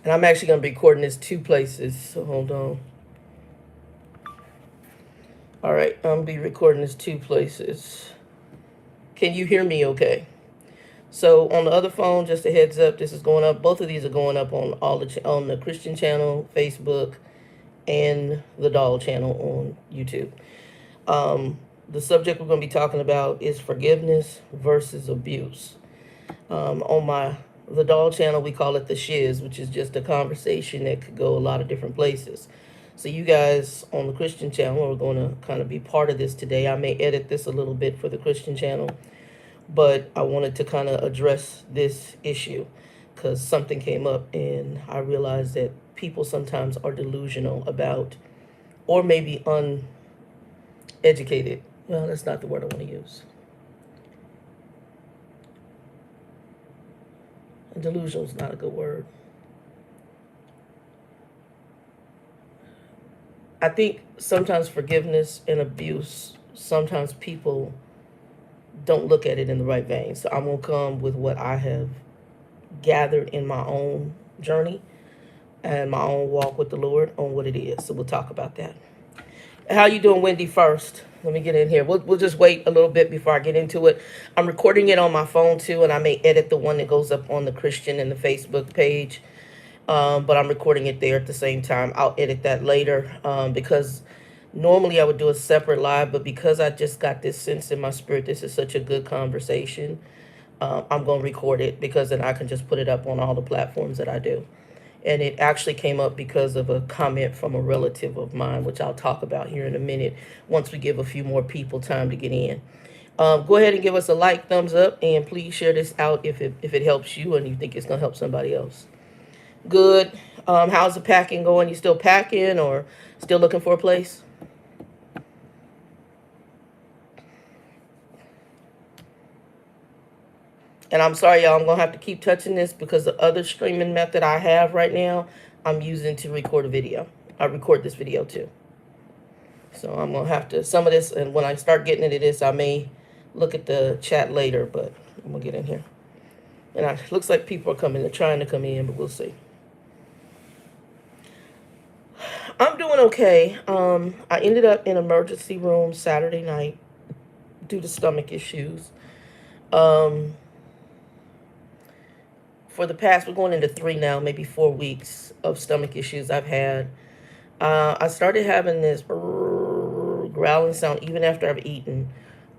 And I'm actually going to be recording this 2 places, so hold on. All right, I'm going to be recording this 2 places. Can you hear me okay? So on the other phone, just a heads up, this is going up. Both of these are going up on on the Christian channel, Facebook, and the Doll channel on YouTube. The subject we're going to be talking about is forgiveness versus abuse. On the Doll channel, we call it the Shiz, which is just a conversation that could go a lot of different places. So you guys on the Christian channel are going to kind of be part of this today. I may edit this a little bit for the Christian channel, but I wanted to kind of address this issue because something came up and I realized that people sometimes are delusional about, or maybe uneducated. Well, that's not the word I want to use. Delusional is not a good word. I think sometimes forgiveness and abuse, sometimes people don't look at it in the right vein. So I'm going to come with what I have gathered in my own journey and my own walk with the Lord on what it is. So we'll talk about that. How you doing, Wendy, first? Let me get in here. We'll just wait a little bit before I get into it. I'm recording it on my phone, too, and I may edit the one that goes up on the Christian and the Facebook page. But I'm recording it there at the same time. I'll edit that later because normally I would do a separate live, but because I just got this sense in my spirit, this is such a good conversation, I'm going to record it because then I can just put it up on all the platforms that I do. And it actually came up because of a comment from a relative of mine, which I'll talk about here in a minute once we give a few more people time to get in. Go ahead and give us a like, thumbs up, and please share this out if it helps you and you think it's going to help somebody else. Good. How's the packing going? You still packing or still looking for a place? And I'm sorry, y'all, I'm going to have to keep touching this because the other streaming method I have right now, I'm using to record a video. I record this video too. So I'm going to have to, some of this, and when I start getting into this, I may look at the chat later, but I'm going to get in here. And it looks like people are coming, they're trying to come in, but we'll see. I'm doing okay. I ended up in emergency room Saturday night due to stomach issues. For the past, we're going into 3 now, maybe 4 weeks of stomach issues I've had. I started having this growling sound even after I've eaten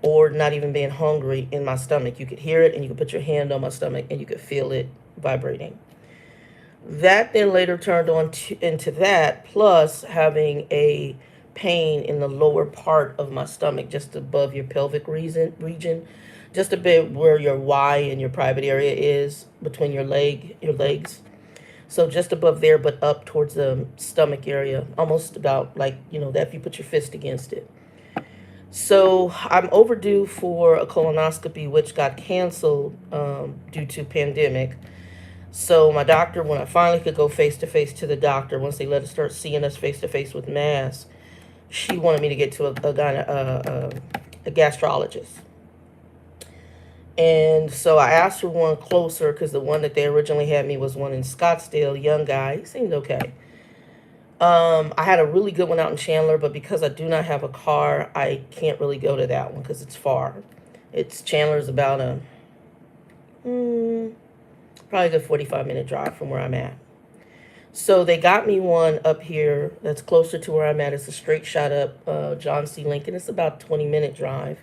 or not even being hungry in my stomach. You could hear it and you could put your hand on my stomach and you could feel it vibrating. That then later turned on into that, plus having a pain in the lower part of my stomach, just above your pelvic region, just a bit where your Y and your private area is between your legs. So just above there, but up towards the stomach area, almost about like, that if you put your fist against it. So I'm overdue for a colonoscopy, which got canceled due to pandemic. So my doctor, when I finally could go face-to-face to the doctor, once they let us start seeing us face-to-face with masks, she wanted me to get to a gastrologist. And so I asked for one closer because the one that they originally had me was one in Scottsdale, young guy. He seemed okay. I had a really good one out in Chandler, but because I do not have a car, I can't really go to that one because it's far. Chandler's about probably a good 45-minute drive from where I'm at. So they got me one up here that's closer to where I'm at. It's a straight shot up John C. Lincoln. It's about a 20-minute drive.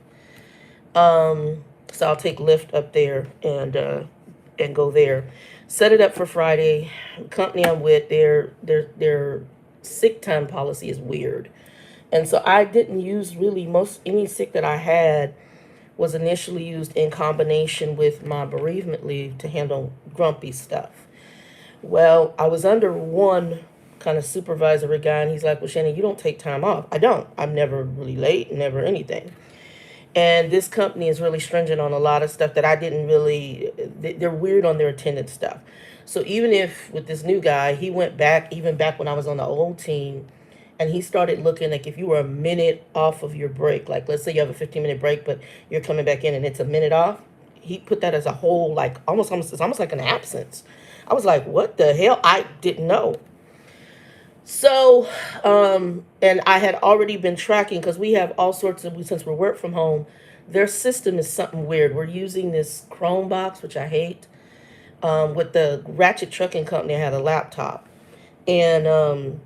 So I'll take Lyft up there and go there. Set it up for Friday. The company I'm with, their sick time policy is weird. And so I didn't use really any sick that I had was initially used in combination with my bereavement leave to handle grumpy stuff. Well, I was under one kind of supervisory guy, and he's like, well, Shannon, you don't take time off. I don't. I'm never really late, never anything. And this company is really stringent on a lot of stuff that I didn't really, they're weird on their attendance stuff. So even if with this new guy, he went back, even back when I was on the old team, and he started looking like if you were a minute off of your break, like let's say you have a 15-minute break, but you're coming back in and it's a minute off, He put that as a whole, like it's almost like an absence. I was like, what the hell? I didn't know. So, and I had already been tracking because we have all sorts of, since we work from home, their system is something weird. We're using this Chrome box, which I hate. With the Ratchet Trucking Company, I had a laptop. And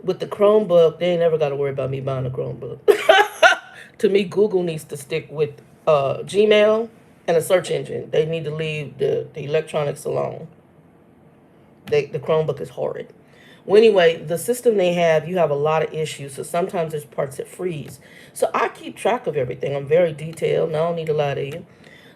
with the Chromebook, they ain't never got to worry about me buying a Chromebook. To me, Google needs to stick with Gmail and a search engine. They need to leave the electronics alone. The Chromebook is horrid. Well, anyway, the system they have, you have a lot of issues. So sometimes there's parts that freeze. So I keep track of everything. I'm very detailed, and I don't need to lie to you.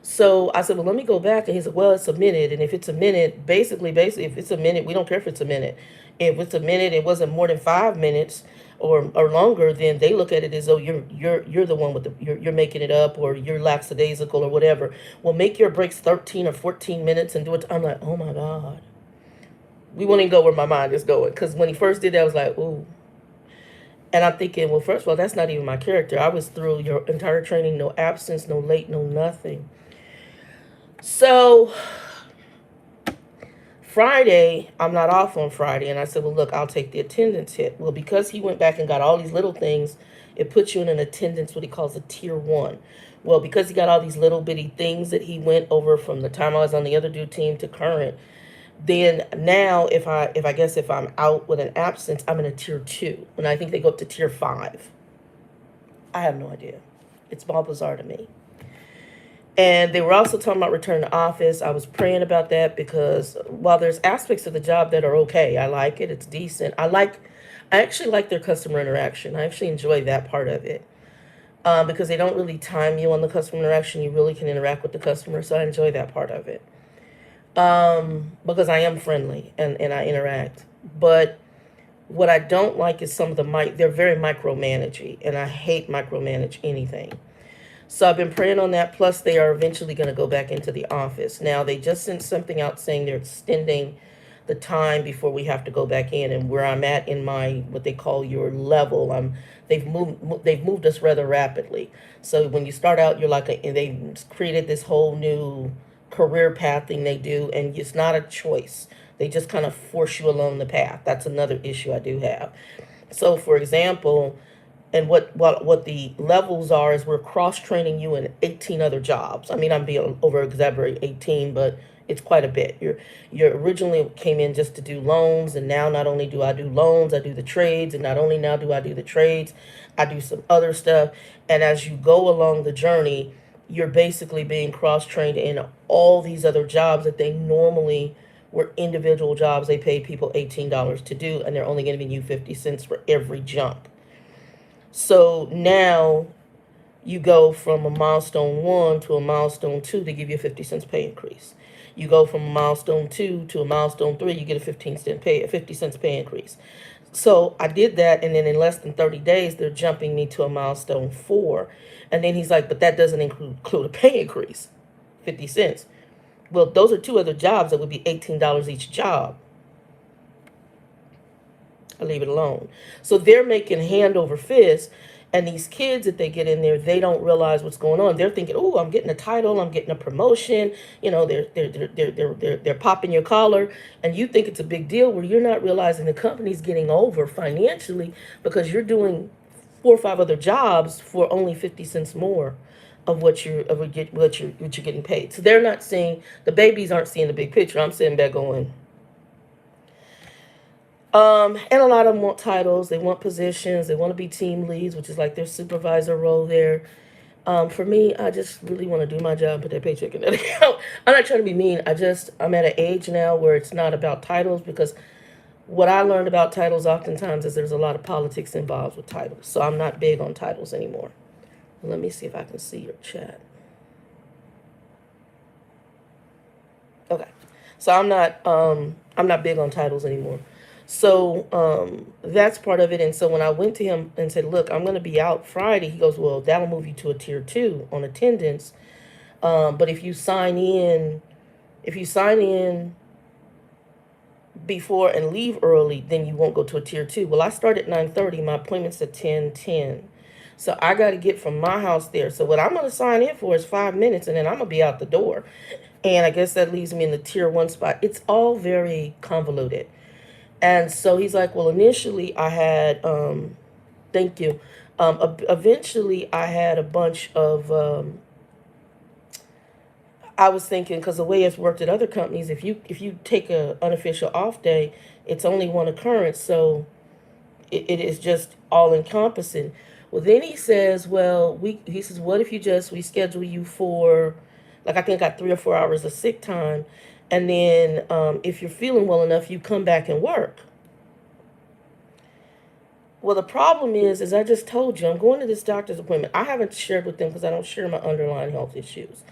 So I said, well, let me go back. And he said, well, it's a minute. And if it's a minute, basically, if it's a minute, we don't care if it's a minute. If it's a minute, it wasn't more than 5 minutes or longer, then they look at it as though you're the one with you're making it up, or you're lackadaisical or whatever. Well, make your breaks 13 or 14 minutes and do it. I'm like, oh my God. We won't even go where my mind is going. Because when he first did that, I was like, ooh. And I'm thinking, well, first of all, that's not even my character. I was through your entire training, no absence, no late, no nothing. So Friday, I'm not off on Friday. And I said, well, look, I'll take the attendance hit. Well, because he went back and got all these little things, it puts you in an attendance, what he calls a tier 1. Well, because he got all these little bitty things that he went over from the time I was on the other due team to current, then now if I'm out with an absence, I'm in a tier 2. And I think they go up to tier 5. I have no idea. It's all bizarre to me. And they were also talking about return to office. I was praying about that because while there's aspects of the job that are okay, I like it. It's decent. I actually like their customer interaction. I actually enjoy that part of it. Because they don't really time you on the customer interaction. You really can interact with the customer. So I enjoy that part of it. Because I am friendly and I interact. But what I don't like is some of they're very micromanagey, and I hate micromanage anything. So I've been praying on that. Plus, they are eventually going to go back into the office. Now, they just sent something out saying they're extending the time before we have to go back in. And where I'm at in my, what they call your level, they've moved us rather rapidly. So when you start out, they created this whole new career path thing they do, and it's not a choice. They just kind of force you along the path. That's another issue I do have. So, for example, and what the levels are is we're cross-training you in 18 other jobs. I mean, I'm being over-exaggerating 18, but it's quite a bit. You originally came in just to do loans, and now not only do I do loans, I do the trades, and not only now do I do the trades, I do some other stuff. And as you go along the journey, you're basically being cross-trained in all these other jobs that they normally were individual jobs. They paid people $18 to do, and they're only giving you 50 cents for every jump. So now you go from a milestone 1 to a milestone 2, they give you a 50 cents pay increase. You go from a milestone 2 to a milestone 3, you get a 50 cents pay increase. So I did that, and then in less than 30 days, they're jumping me to a milestone 4. And then he's like, but that doesn't include a pay increase, 50 cents. Well, those are 2 other jobs that would be $18 each job. I leave it alone. So they're making hand over fist, and these kids that they get in there, they don't realize what's going on. They're thinking, "Oh, I'm getting a title, I'm getting a promotion." You know, they're popping your collar, and you think it's a big deal. Where you're not realizing the company's getting over financially because you're doing 4 or 5 other jobs for only 50 cents more of what you're getting paid. So they're not seeing, the babies aren't seeing the big picture. I'm sitting back going. And a lot of them want titles. They want positions. They want to be team leads, which is like their supervisor role there. For me, I just really want to do my job, put that paycheck in that account. I'm not trying to be mean. I'm at an age now where it's not about titles, because what I learned about titles oftentimes is there's a lot of politics involved with titles. So I'm not big on titles anymore. Let me see if I can see your chat. Okay. So I'm not big on titles anymore. So that's part of it. And so when I went to him and said, look, I'm going to be out Friday, he goes, well, that'll move you to a tier 2 on attendance. But if you sign in before and leave early, then you won't go to a tier 2. Well, I start at 9:30. My appointment's at 10:10. So I got to get from my house there. So what I'm going to sign in for is 5 minutes, and then I'm going to be out the door. And I guess that leaves me in the tier one spot. It's all very convoluted. And so he's like, well, initially I had, thank you. Eventually I had a bunch of, I was thinking, because the way it's worked at other companies, if you take a unofficial off day, it's only one occurrence. So it is just all encompassing. Well, then he says, well, he says, what if we schedule you for, like, I think I got 3 or 4 hours of sick time, and then if you're feeling well enough, you come back and work. Well, the problem is, as I just told you, I'm going to this doctor's appointment. I haven't shared with them because I don't share my underlying health issues.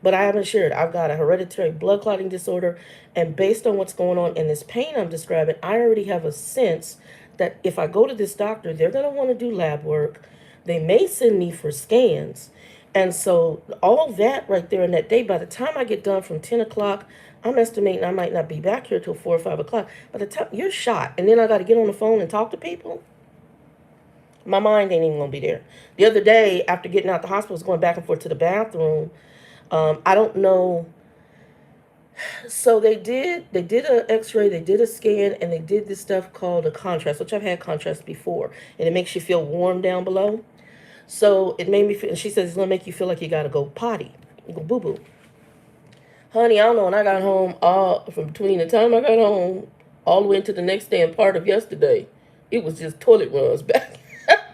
But I haven't shared. I've got a hereditary blood clotting disorder. And based on what's going on and this pain I'm describing, I already have a sense that if I go to this doctor, they're going to want to do lab work. They may send me for scans. And so all that right there in that day, by the time I get done from 10 o'clock, I'm estimating I might not be back here till 4 or 5 o'clock. By the time you're shot, and then I got to get on the phone and talk to people, my mind ain't even going to be there. The other day, after getting out the hospital, I was going back and forth to the bathroom. I don't know. So they did an x-ray, they did a scan, and they did this stuff called a contrast, which I've had contrast before. And it makes you feel warm down below. So it made me feel, and she says it's going to make you feel like you got to go potty. You go boo-boo. Honey, I don't know, when I got home, from between the time I got home all the way into the next day and part of yesterday, it was just toilet runs back,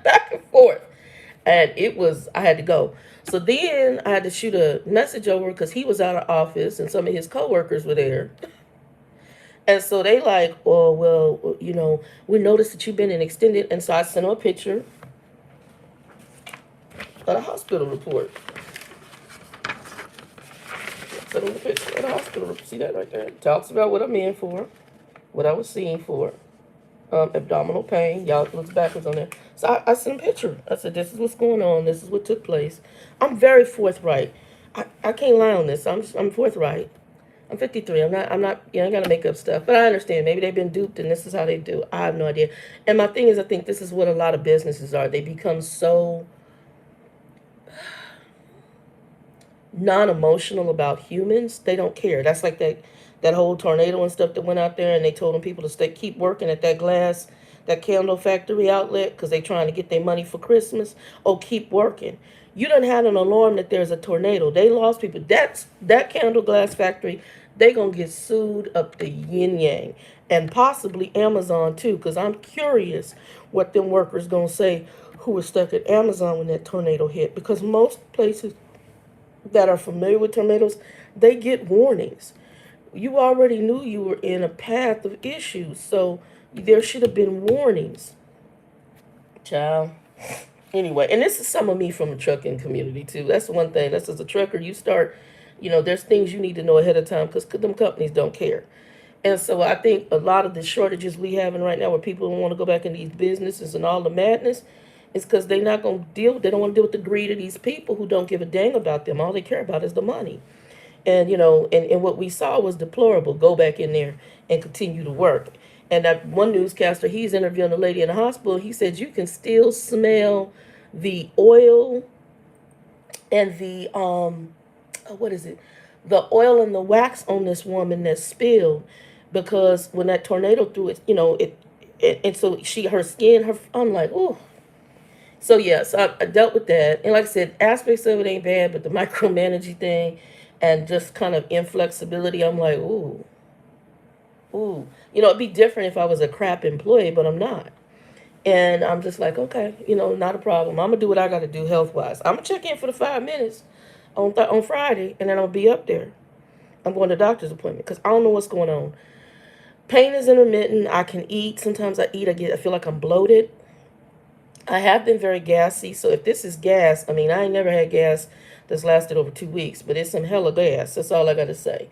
back and forth. And I had to go. So then I had to shoot a message over because he was out of office and some of his coworkers were there. And so they like, oh, well, we noticed that you've been in extended. And so I sent him a picture of the hospital report. Sent him a picture of the hospital report. See that right there? It talks about what I'm in for, what I was seeing for. Abdominal pain. Y'all, it looks backwards on there. So I sent a picture. I said, this is what's going on. This is what took place. I'm very forthright. I can't lie on this. I'm forthright. I'm 53. I'm not, I got to make up stuff. But I understand. Maybe they've been duped and this is how they do. I have no idea. And my thing is, I think this is what a lot of businesses are. They become so non-emotional about humans. They don't care. That's like that whole tornado and stuff that went out there, and they told them people to keep working at that candle factory outlet because they trying to get their money for Christmas. Oh, keep working. You done had an alarm that there's a tornado. They lost people. That candle glass factory, they gonna get sued up the yin yang, and possibly Amazon too, because I'm curious what them workers gonna say who were stuck at Amazon when that tornado hit, because most places that are familiar with tornadoes, they get warnings. You already knew you were in a path of issues, so there should have been warnings. Child. Anyway, and this is some of me from the trucking community too. That's one thing. That's as a trucker, you start, there's things you need to know ahead of time because them companies don't care. And so I think a lot of the shortages we having right now where people don't want to go back in these businesses and all the madness is because they don't want to deal with the greed of these people who don't give a dang about them. All they care about is the money. And, and what we saw was deplorable. Go back in there and continue to work. And that one newscaster, he's interviewing a lady in the hospital. He said you can still smell the oil and the, what is it? The oil and the wax on this woman that spilled because when that tornado threw it, and so her skin, I'm like, oh. So, yes, I dealt with that. And like I said, aspects of it ain't bad, but the micromanaging thing and just kind of inflexibility, I'm like, ooh. It'd be different if I was a crap employee, but I'm not. And I'm just like, okay, not a problem. I'm going to do what I got to do health-wise. I'm going to check in for the 5 minutes on Friday, and then I'll be up there. I'm going to doctor's appointment because I don't know what's going on. Pain is intermittent. I can eat. Sometimes I eat. I feel like I'm bloated. I have been very gassy. So if this is gas, I ain't never had gas that's lasted over 2 weeks, but it's some hella gas. That's all I got to say.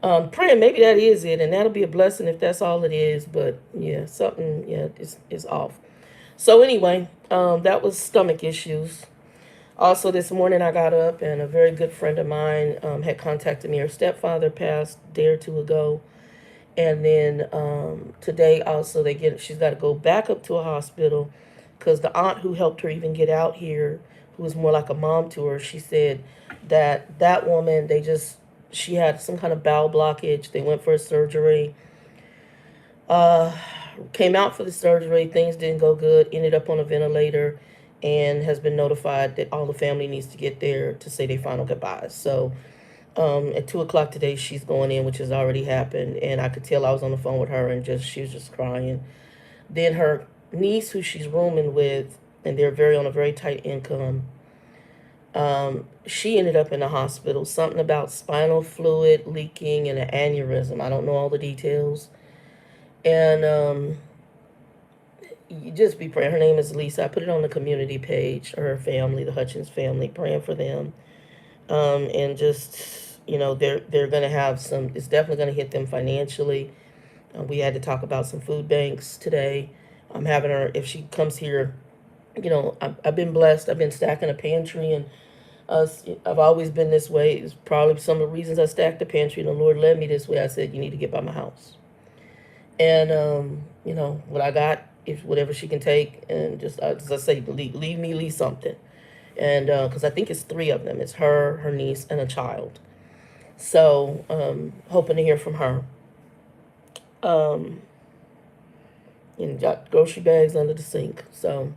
Praying maybe that is it, and that'll be a blessing if that's all it is. But yeah, something is off. So anyway, that was stomach issues. Also, this morning I got up and a very good friend of mine had contacted me. Her stepfather passed a day or two ago, and then today also she's got to go back up to a hospital because the aunt who helped her even get out here, who was more like a mom to her, she said that woman, she had some kind of bowel blockage. They went for a surgery. Uh, Came out for the surgery. Things didn't go good. Ended up on a ventilator, and has been notified that all the family needs to get there to say their final goodbyes. So at 2 o'clock today, she's going in, which has already happened. And I could tell I was on the phone with her, and she was just crying. Then her niece, who she's rooming with, and they're on a very tight income. She ended up in the hospital. Something about spinal fluid leaking and an aneurysm. I don't know all the details. And you just be praying. Her name is Lisa. I put it on the community page. Her family, the Hutchins family, praying for them. And just, they're going to have some. It's definitely going to hit them financially. We had to talk about some food banks today. I'm having her, if she comes here, I've been blessed. I've been stacking a pantry, and I've always been this way. It's probably some of the reasons I stacked the pantry, and the Lord led me this way. I said, you need to get by my house. And, what I got, if whatever she can take, and just, as I say, leave something. And, because I think it's 3 of them. It's her niece, and a child. So, hoping to hear from her. And got grocery bags under the sink. So,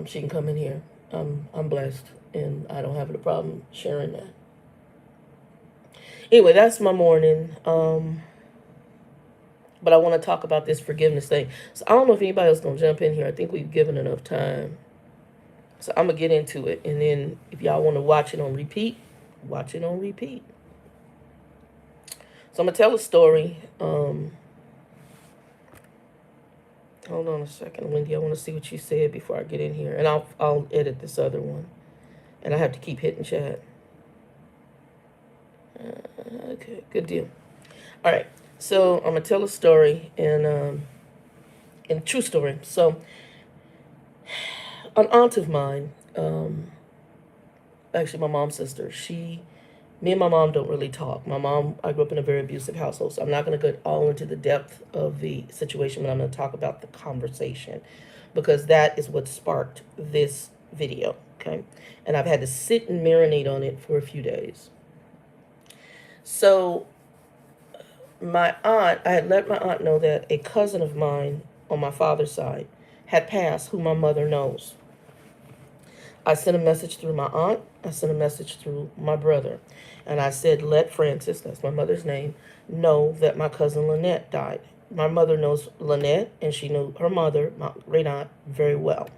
she can come in here. I'm blessed, and I don't have a problem sharing that. Anyway, that's my morning. But I want to talk about this forgiveness thing. So I don't know if anybody else gonna jump in here. I think we've given enough time. So I'm gonna get into it, and then if y'all want to watch it on repeat, watch it on repeat. So I'm gonna tell a story. Hold on a second, Wendy. I want to see what you said before I get in here, and I'll edit this other one, and I have to keep hitting chat. Okay, good deal. All right, so I'm gonna tell a story, and a true story. So an aunt of mine, actually my mom's sister, me and my mom don't really talk. I grew up in a very abusive household, so I'm not going to go all into the depth of the situation, but I'm going to talk about the conversation, because that is what sparked this video, okay? And I've had to sit and marinate on it for a few days. So I had let my aunt know that a cousin of mine on my father's side had passed, who my mother knows. I sent a message through my aunt. I sent a message through my brother. And I said, let Francis, that's my mother's name, know that my cousin Lynette died. My mother knows Lynette, and she knew her mother, my great aunt, very well.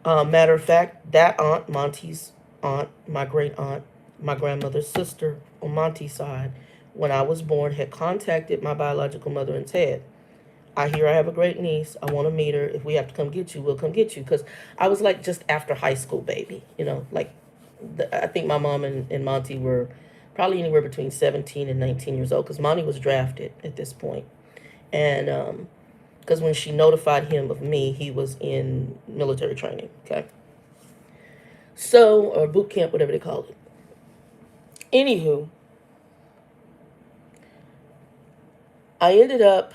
Matter of fact, that aunt, Monty's aunt, my great aunt, my grandmother's sister on Monty's side, when I was born, had contacted my biological mother and said, I hear I have a great niece. I want to meet her. If we have to come get you, we'll come get you. Because I was like just after high school, baby. I think my mom and Monty were probably anywhere between 17 and 19 years old, because Monty was drafted at this point. And because when she notified him of me, he was in military training, okay? So, or boot camp, whatever they call it. Anywho, I ended up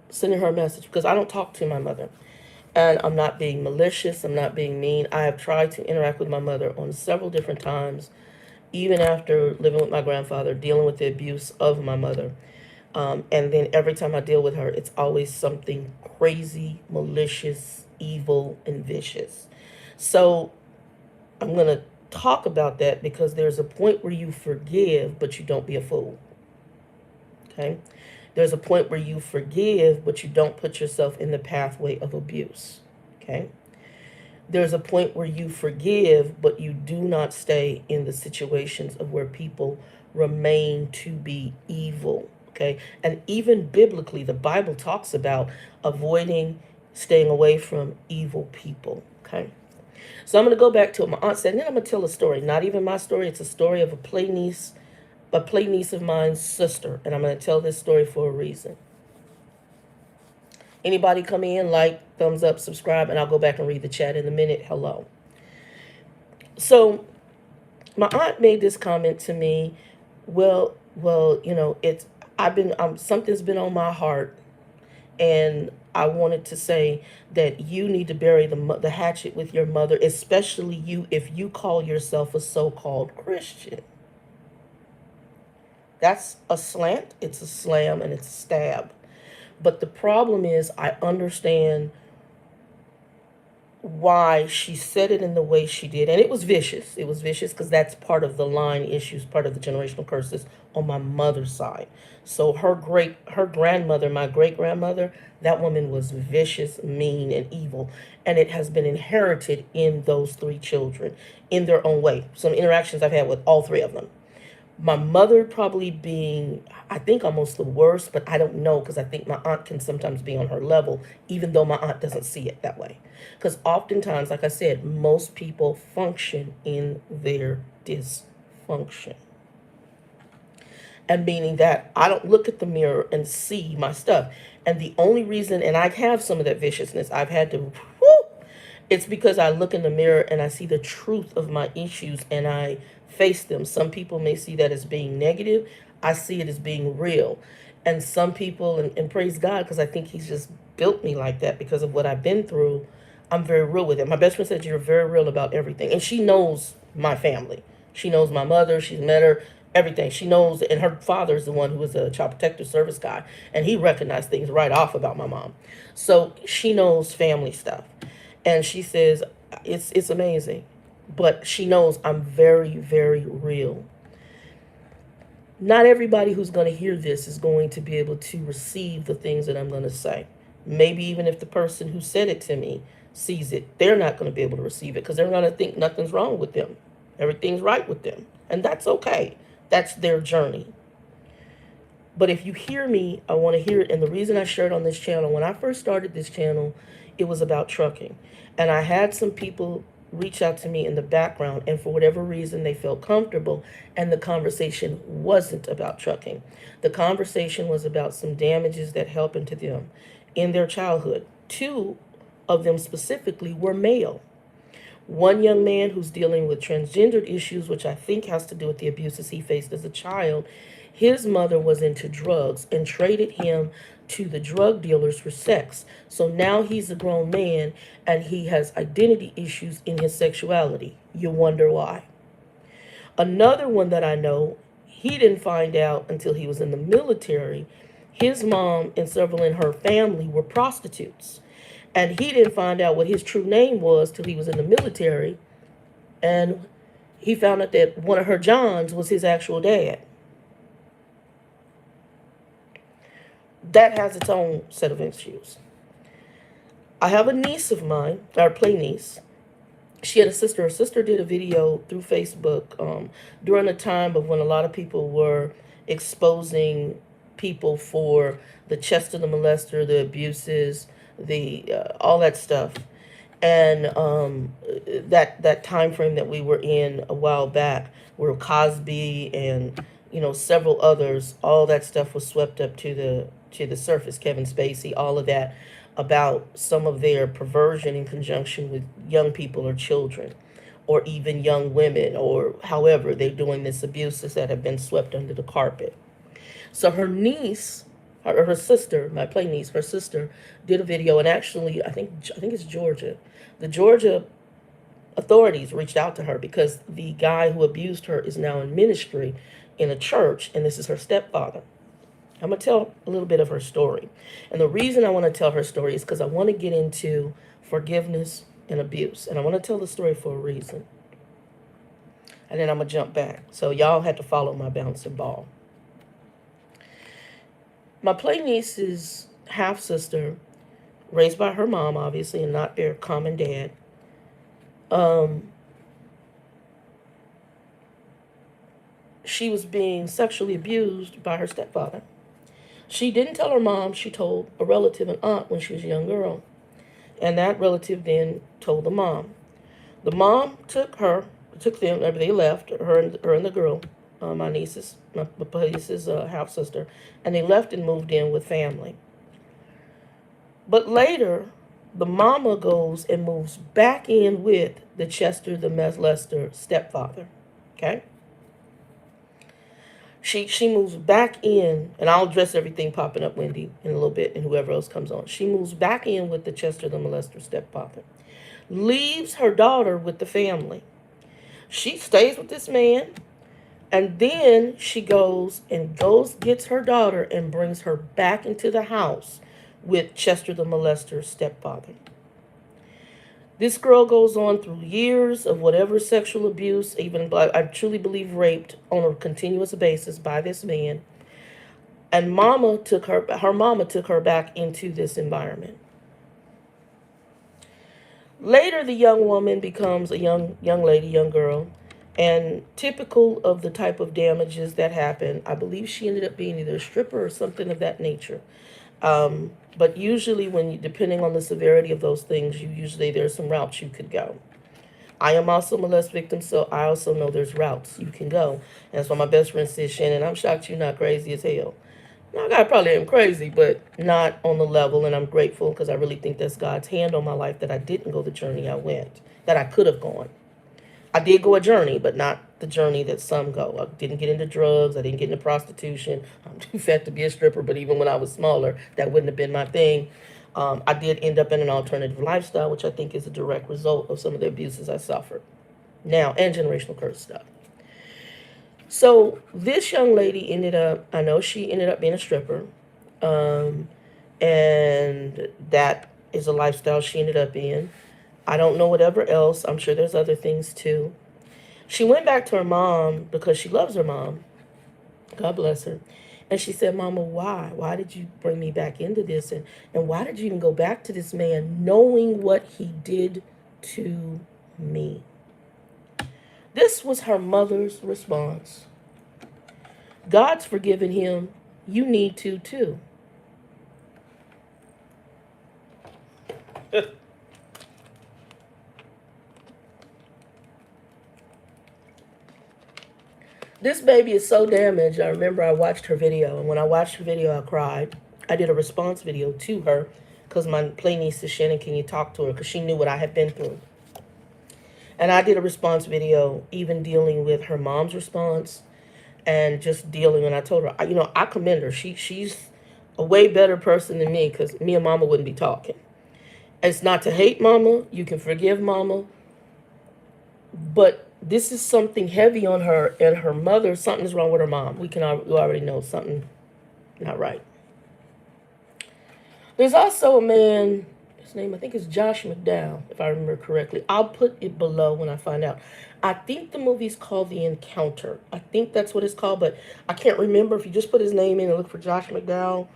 sending her a message, because I don't talk to my mother. And I'm not being malicious. I'm not being mean. I have tried to interact with my mother on several different times, even after living with my grandfather, dealing with the abuse of my mother. And then every time I deal with her, it's always something crazy, malicious, evil, and vicious. So I'm going to talk about that, because there's a point where you forgive, but you don't be a fool. Okay? There's a point where you forgive, but you don't put yourself in the pathway of abuse, okay? There's a point where you forgive, but you do not stay in the situations of where people remain to be evil, okay? And even biblically, the Bible talks about avoiding, staying away from evil people, okay? So I'm going to go back to what my aunt said, and then I'm going to tell a story. Not even my story. It's a story of a play niece of mine's sister, and I'm going to tell this story for a reason. Anybody come in, like, thumbs up, subscribe, and I'll go back and read the chat in a minute. Hello. So my aunt made this comment to me. Well, something's been on my heart, and I wanted to say that you need to bury the hatchet with your mother, especially you if you call yourself a so-called Christian. That's a slant, it's a slam, and it's a stab. But the problem is, I understand why she said it in the way she did. And it was vicious. It was vicious because that's part of the line issues, part of the generational curses on my mother's side. So her grandmother, my great grandmother, that woman was vicious, mean, and evil. And it has been inherited in those three children in their own way. Some interactions I've had with all three of them. My mother probably being, I think, almost the worst, but I don't know because I think my aunt can sometimes be on her level, even though my aunt doesn't see it that way. Because oftentimes, like I said, most people function in their dysfunction. And meaning that I don't look at the mirror and see my stuff. And the only reason, and I have some of that viciousness, I've had to, it's because I look in the mirror and I see the truth of my issues and I face them. Some people may see that as being negative. I see it as being real. And some people, and praise God, because I think he's just built me like that because of what I've been through. I'm very real with it. My best friend said, you're very real about everything. And she knows my family. She knows my mother. She's met her, everything. She knows, and her father is the one who was a child protective service guy. And he recognized things right off about my mom. So she knows family stuff. And she says, it's amazing. But she knows I'm very, very real. Not everybody who's going to hear this is going to be able to receive the things that I'm going to say. Maybe even if the person who said it to me sees it, they're not going to be able to receive it because they're going to think nothing's wrong with them. Everything's right with them. And that's okay. That's their journey. But if you hear me, I want to hear it. And the reason I shared on this channel, when I first started this channel, it was about trucking. And I had some people reach out to me in the background, and for whatever reason, they felt comfortable, and the conversation wasn't about trucking. The conversation was about some damages that happened to them in their childhood. Two of them specifically were male. One young man who's dealing with transgendered issues, which I think has to do with the abuses he faced as a child. His mother was into drugs and traded him to the drug dealers for sex. So now he's a grown man and he has identity issues in his sexuality. You wonder why. Another one that I know, he didn't find out until he was in the military. His mom and several in her family were prostitutes. And he didn't find out what his true name was till he was in the military. And he found out that one of her Johns was his actual dad. That has its own set of issues. I have a niece of mine, our play niece. She had a sister. Her sister did a video through Facebook during a time of when a lot of people were exposing people for the Chester the molester, the abuses, the all that stuff. And that time frame that we were in a while back, where Cosby and several others, all that stuff was swept up to the surface. Kevin Spacey, all of that, about some of their perversion in conjunction with young people or children, or even young women, or however they're doing this abuses that have been swept under the carpet. So her niece, her sister, my play niece, her sister did a video, and actually I think it's Georgia. The Georgia authorities reached out to her because the guy who abused her is now in ministry in a church, and this is her stepfather. I'm going to tell a little bit of her story. And the reason I want to tell her story is because I want to get into forgiveness and abuse. And I want to tell the story for a reason. And then I'm going to jump back. So y'all had to follow my bouncing ball. My play niece's half-sister, raised by her mom, obviously, and not their common dad, she was being sexually abused by her stepfather. She didn't tell her mom. She told a relative, an aunt, when she was a young girl. And that relative then told the mom. The mom took them, they left, her and the girl, my niece's half-sister, and they left and moved in with family. But later, the mama goes and moves back in with the Chester the molester stepfather, okay? She moves back in, and I'll address everything popping up, Wendy, in a little bit, and whoever else comes on. She moves back in with the Chester the molester stepfather, leaves her daughter with the family. She stays with this man, and then she goes gets her daughter and brings her back into the house with Chester the molester stepfather. This girl goes on through years of whatever sexual abuse, even I truly believe raped on a continuous basis by this man. And her mama took her back into this environment. Later, the young woman becomes a young lady, young girl, and typical of the type of damages that happen, I believe she ended up being either a stripper or something of that nature. But usually, depending on the severity of those things, there's some routes you could go. I am also a molest victim, so I also know there's routes you can go. And that's why my best friend says, Shannon, I'm shocked you're not crazy as hell. Now, I probably am crazy, but not on the level, and I'm grateful because I really think that's God's hand on my life that I didn't go the journey I went, that I could have gone. I did go a journey, but not the journey that some go. I didn't get into drugs. I didn't get into prostitution. I'm too fat to be a stripper, but even when I was smaller, that wouldn't have been my thing. I did end up in an alternative lifestyle, which I think is a direct result of some of the abuses I suffered. Now, and generational curse stuff. So this young lady I know she ended up being a stripper. And that is a lifestyle she ended up in. I don't know whatever else. I'm sure there's other things too. She went back to her mom because she loves her mom. God bless her. And she said, Mama, why? Why did you bring me back into this? And why did you even go back to this man knowing what he did to me? This was her mother's response. God's forgiven him. You need to too. This baby is so damaged. I remember I watched her video, and when I watched her video, I cried. I did a response video to her because my play niece said, Shannon, can you talk to her? Because she knew what I had been through. And I did a response video even dealing with her mom's response and just dealing, and I told her, I commend her. She's a way better person than me because me and Mama wouldn't be talking. It's not to hate Mama. You can forgive Mama. But this is something heavy on her and her mother. Something's wrong with her mom. We already know something not right. There's also a man, his name I think is Josh McDowell, if I remember correctly. I'll put it below when I find out. I think the movie's called The Encounter. I think that's what it's called, but I can't remember. If you just put his name in and look for Josh McDowell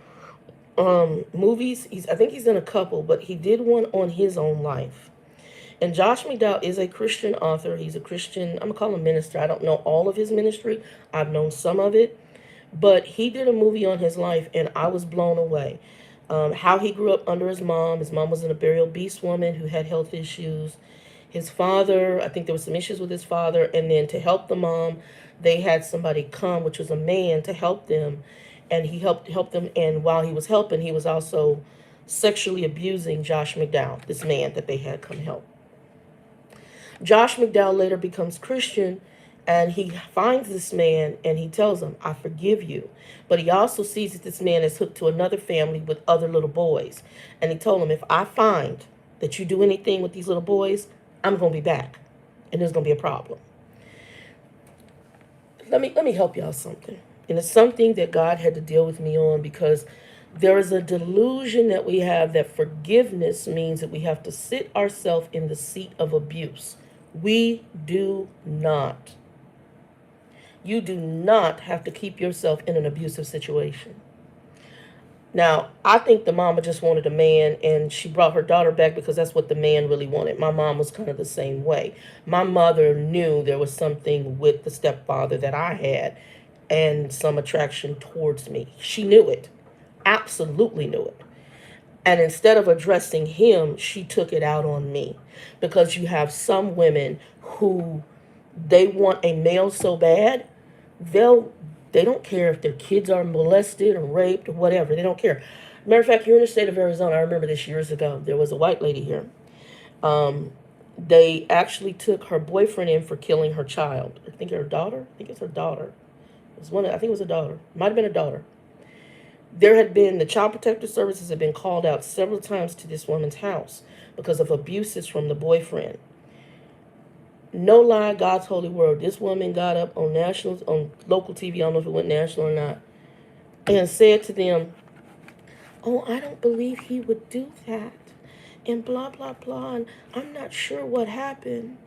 movies, I think he's in a couple, but he did one on his own life. And Josh McDowell is a Christian author. He's a Christian, I'm going to call him minister. I don't know all of his ministry. I've known some of it. But he did a movie on his life, and I was blown away. How he grew up under his mom. His mom was an burial beast woman who had health issues. His father, I think there was some issues with his father. And then to help the mom, they had somebody come, which was a man, to help them. And he helped them. And while he was helping, he was also sexually abusing Josh McDowell, this man that they had come help. Josh McDowell later becomes Christian, and he finds this man and he tells him, I forgive you. But he also sees that this man is hooked to another family with other little boys. And he told him, if I find that you do anything with these little boys, I'm going to be back. And there's going to be a problem. Let me help y'all something. And it's something that God had to deal with me on, because there is a delusion that we have that forgiveness means that we have to sit ourselves in the seat of abuse. We do not. You do not have to keep yourself in an abusive situation. Now, I think the mama just wanted a man, and she brought her daughter back because that's what the man really wanted. My mom was kind of the same way. My mother knew there was something with the stepfather that I had and some attraction towards me. She knew it. Absolutely knew it. And instead of addressing him, she took it out on me. Because you have some women who they want a male so bad, they don't care if their kids are molested or raped or whatever. They don't care. Matter of fact, here in the state of Arizona, I remember this years ago, there was a white lady here. They actually took her boyfriend in for killing her child. I think it's her daughter. was one. I think it was a daughter. Might have been a daughter. There had been the child protective services had been called out several times to this woman's house because of abuses from the boyfriend. No lie, God's holy word. This woman got up on local TV. I don't know if it went national or not, and said to them, "Oh, I don't believe he would do that," and blah blah blah. And I'm not sure what happened.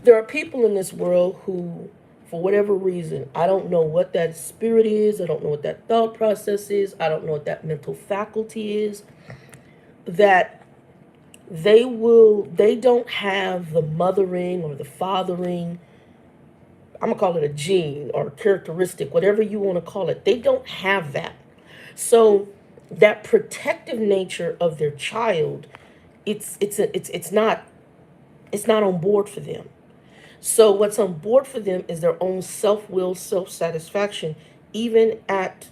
There are people in this world who, for whatever reason, I don't know what that spirit is, I don't know what that thought process is, I don't know what that mental faculty is, that they don't have the mothering or the fathering, I'm going to call it a gene or characteristic, whatever you want to call it. They don't have that. So that protective nature of their child, it's not on board for them. So what's on board for them is their own self-will, self-satisfaction, even at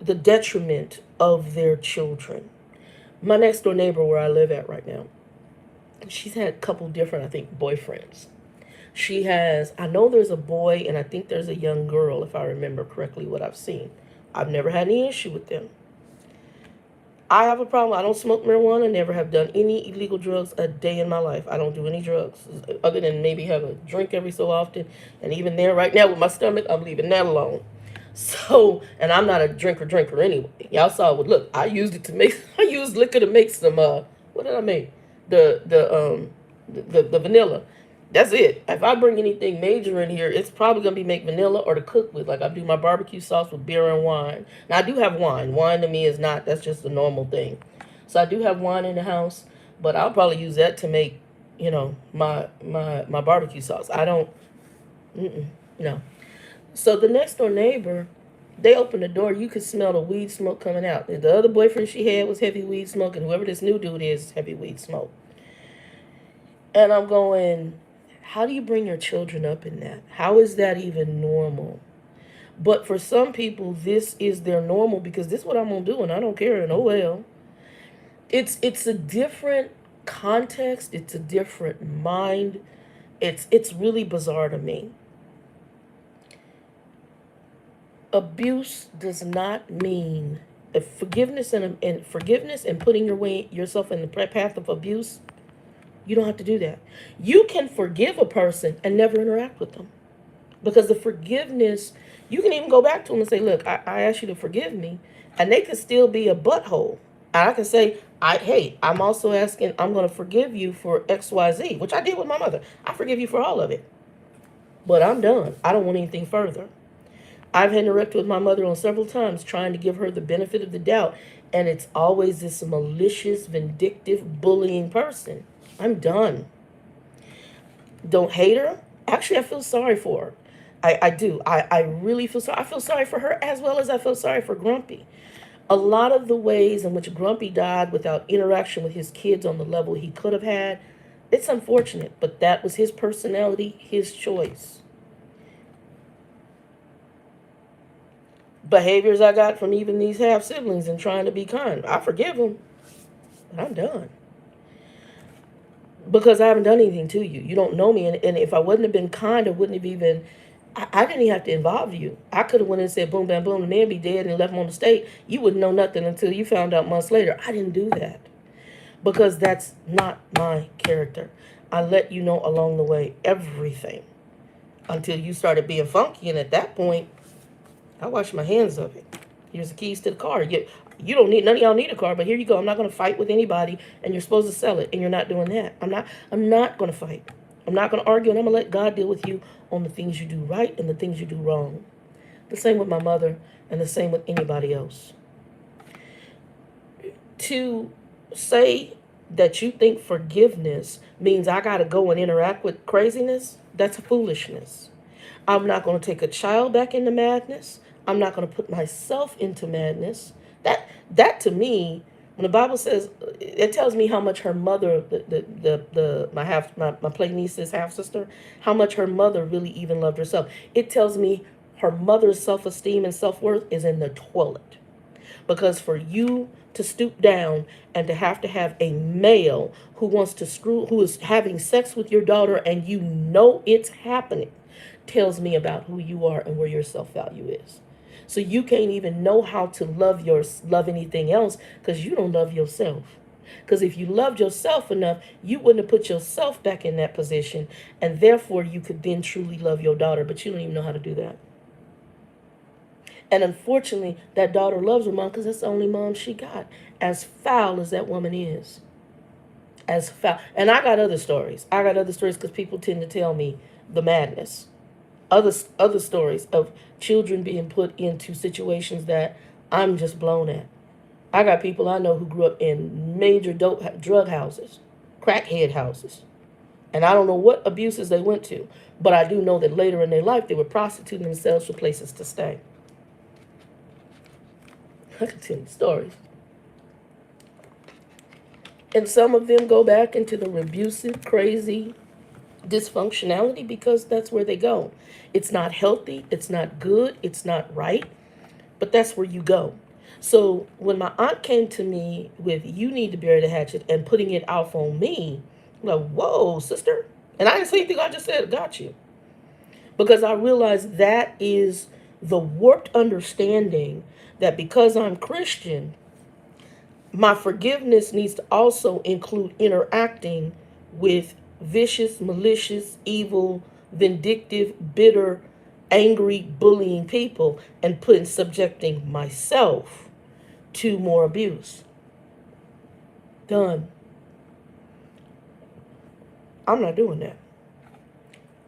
the detriment of their children. My next door neighbor where I live at right now, she's had a couple different, I think, boyfriends. She has, I know there's a boy and I think there's a young girl, if I remember correctly what I've seen. I've never had any issue with them. I have a problem. I don't smoke marijuana, never have done any illegal drugs a day in my life. I don't do any drugs other than maybe have a drink every so often. And even there right now with my stomach, I'm leaving that alone. So, and I'm not a drinker anyway. Y'all saw what, look, I used I used liquor to make some, what did I make? The vanilla. That's it. If I bring anything major in here, it's probably going to be make vanilla or to cook with. Like I do my barbecue sauce with beer and wine. Now I do have wine. Wine to me is not, that's just a normal thing. So I do have wine in the house, but I'll probably use that to make, my barbecue sauce. I don't, no. So the next door neighbor, they opened the door. You could smell the weed smoke coming out. The other boyfriend she had was heavy weed smoke, and whoever this new dude is heavy weed smoke. And I'm going, how do you bring your children up in that? How is that even normal? But for some people, this is their normal because this is what I'm going to do and I don't care and oh well. It's a different context. It's a different mind. It's really bizarre to me. Abuse does not mean forgiveness and forgiveness and putting yourself in the path of abuse. You don't have to do that. You can forgive a person and never interact with them. Because the forgiveness, you can even go back to them and say, look, I asked you to forgive me. And they can still be a butthole. And I can say, hey, I'm also asking, I'm going to forgive you for XYZ, which I did with my mother. I forgive you for all of it. But I'm done. I don't want anything further. I've interacted with my mother on several times trying to give her the benefit of the doubt. And it's always this malicious, vindictive, bullying person. I'm done. Don't hate her. Actually, I feel sorry for her. I do. I really feel sorry. I feel sorry for her as well as I feel sorry for Grumpy. A lot of the ways in which Grumpy died without interaction with his kids on the level he could have had, it's unfortunate, but that was his personality, his choice. Behaviors I got from even these half siblings and trying to be kind. I forgive them, but I'm done. Because I haven't done anything to you. You don't know me. And if I wouldn't have been kind, I wouldn't have even, I didn't even have to involve you. I could have went and said, boom, bam, boom, the man be dead and left him on the state. You wouldn't know nothing until you found out months later. I didn't do that. Because that's not my character. I let you know along the way everything. Until you started being funky. And at that point, I washed my hands of it. Here's the keys to the car. You don't need, none of y'all need a car, but here you go. I'm not going to fight with anybody, and you're supposed to sell it, and you're not doing that. I'm not going to fight. I'm not going to argue, and I'm going to let God deal with you on the things you do right and the things you do wrong. The same with my mother, and the same with anybody else. To say that you think forgiveness means I got to go and interact with craziness, that's foolishness. I'm not going to take a child back into madness. I'm not going to put myself into madness. That to me, when the Bible says, it tells me how much her mother, my play niece's half sister, how much her mother really even loved herself. It tells me her mother's self-esteem and self-worth is in the toilet. Because for you to stoop down and to have a male who is having sex with your daughter and you know it's happening, tells me about who you are and where your self-value is. So you can't even know how to love anything else because you don't love yourself. Because if you loved yourself enough, you wouldn't have put yourself back in that position, and therefore you could then truly love your daughter, but you don't even know how to do that. And unfortunately, that daughter loves her mom because that's the only mom she got. As foul as that woman is. As foul. And I got other stories. Because people tend to tell me the madness. Other stories of children being put into situations that I'm just blown at. I got people I know who grew up in major drug houses, crackhead houses. And I don't know what abuses they went to, but I do know that later in their life they were prostituting themselves for places to stay. I can tell you stories. And some of them go back into the abusive, crazy dysfunctionality because that's where they go. It's not healthy, it's not good, it's not right, but that's where you go. So when my aunt came to me with, you need to bury the hatchet, and putting it off on me, I'm like, whoa, sister. And I didn't say anything, I just said, got you. Because I realized that is the warped understanding that because I'm Christian, my forgiveness needs to also include interacting with vicious, malicious, evil, vindictive, bitter, angry, bullying people and subjecting myself to more abuse. Done. I'm not doing that.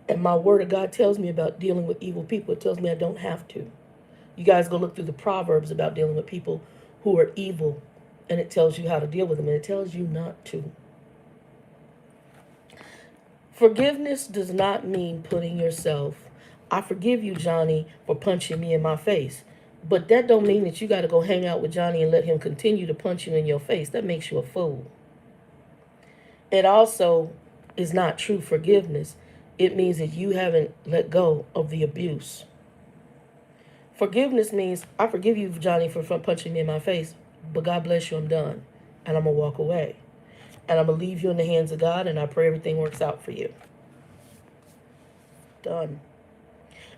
And my word of God tells me about dealing with evil people. It tells me I don't have to. You guys go look through the Proverbs about dealing with people who are evil, and it tells you how to deal with them, and it tells you not to. Forgiveness does not mean putting yourself, I forgive you, Johnny, for punching me in my face. But that don't mean that you got to go hang out with Johnny and let him continue to punch you in your face. That makes you a fool. It also is not true forgiveness. It means that you haven't let go of the abuse. Forgiveness means, I forgive you, Johnny, for punching me in my face, but God bless you, I'm done. And I'm going to walk away. And I'm going to leave you in the hands of God, and I pray everything works out for you. Done.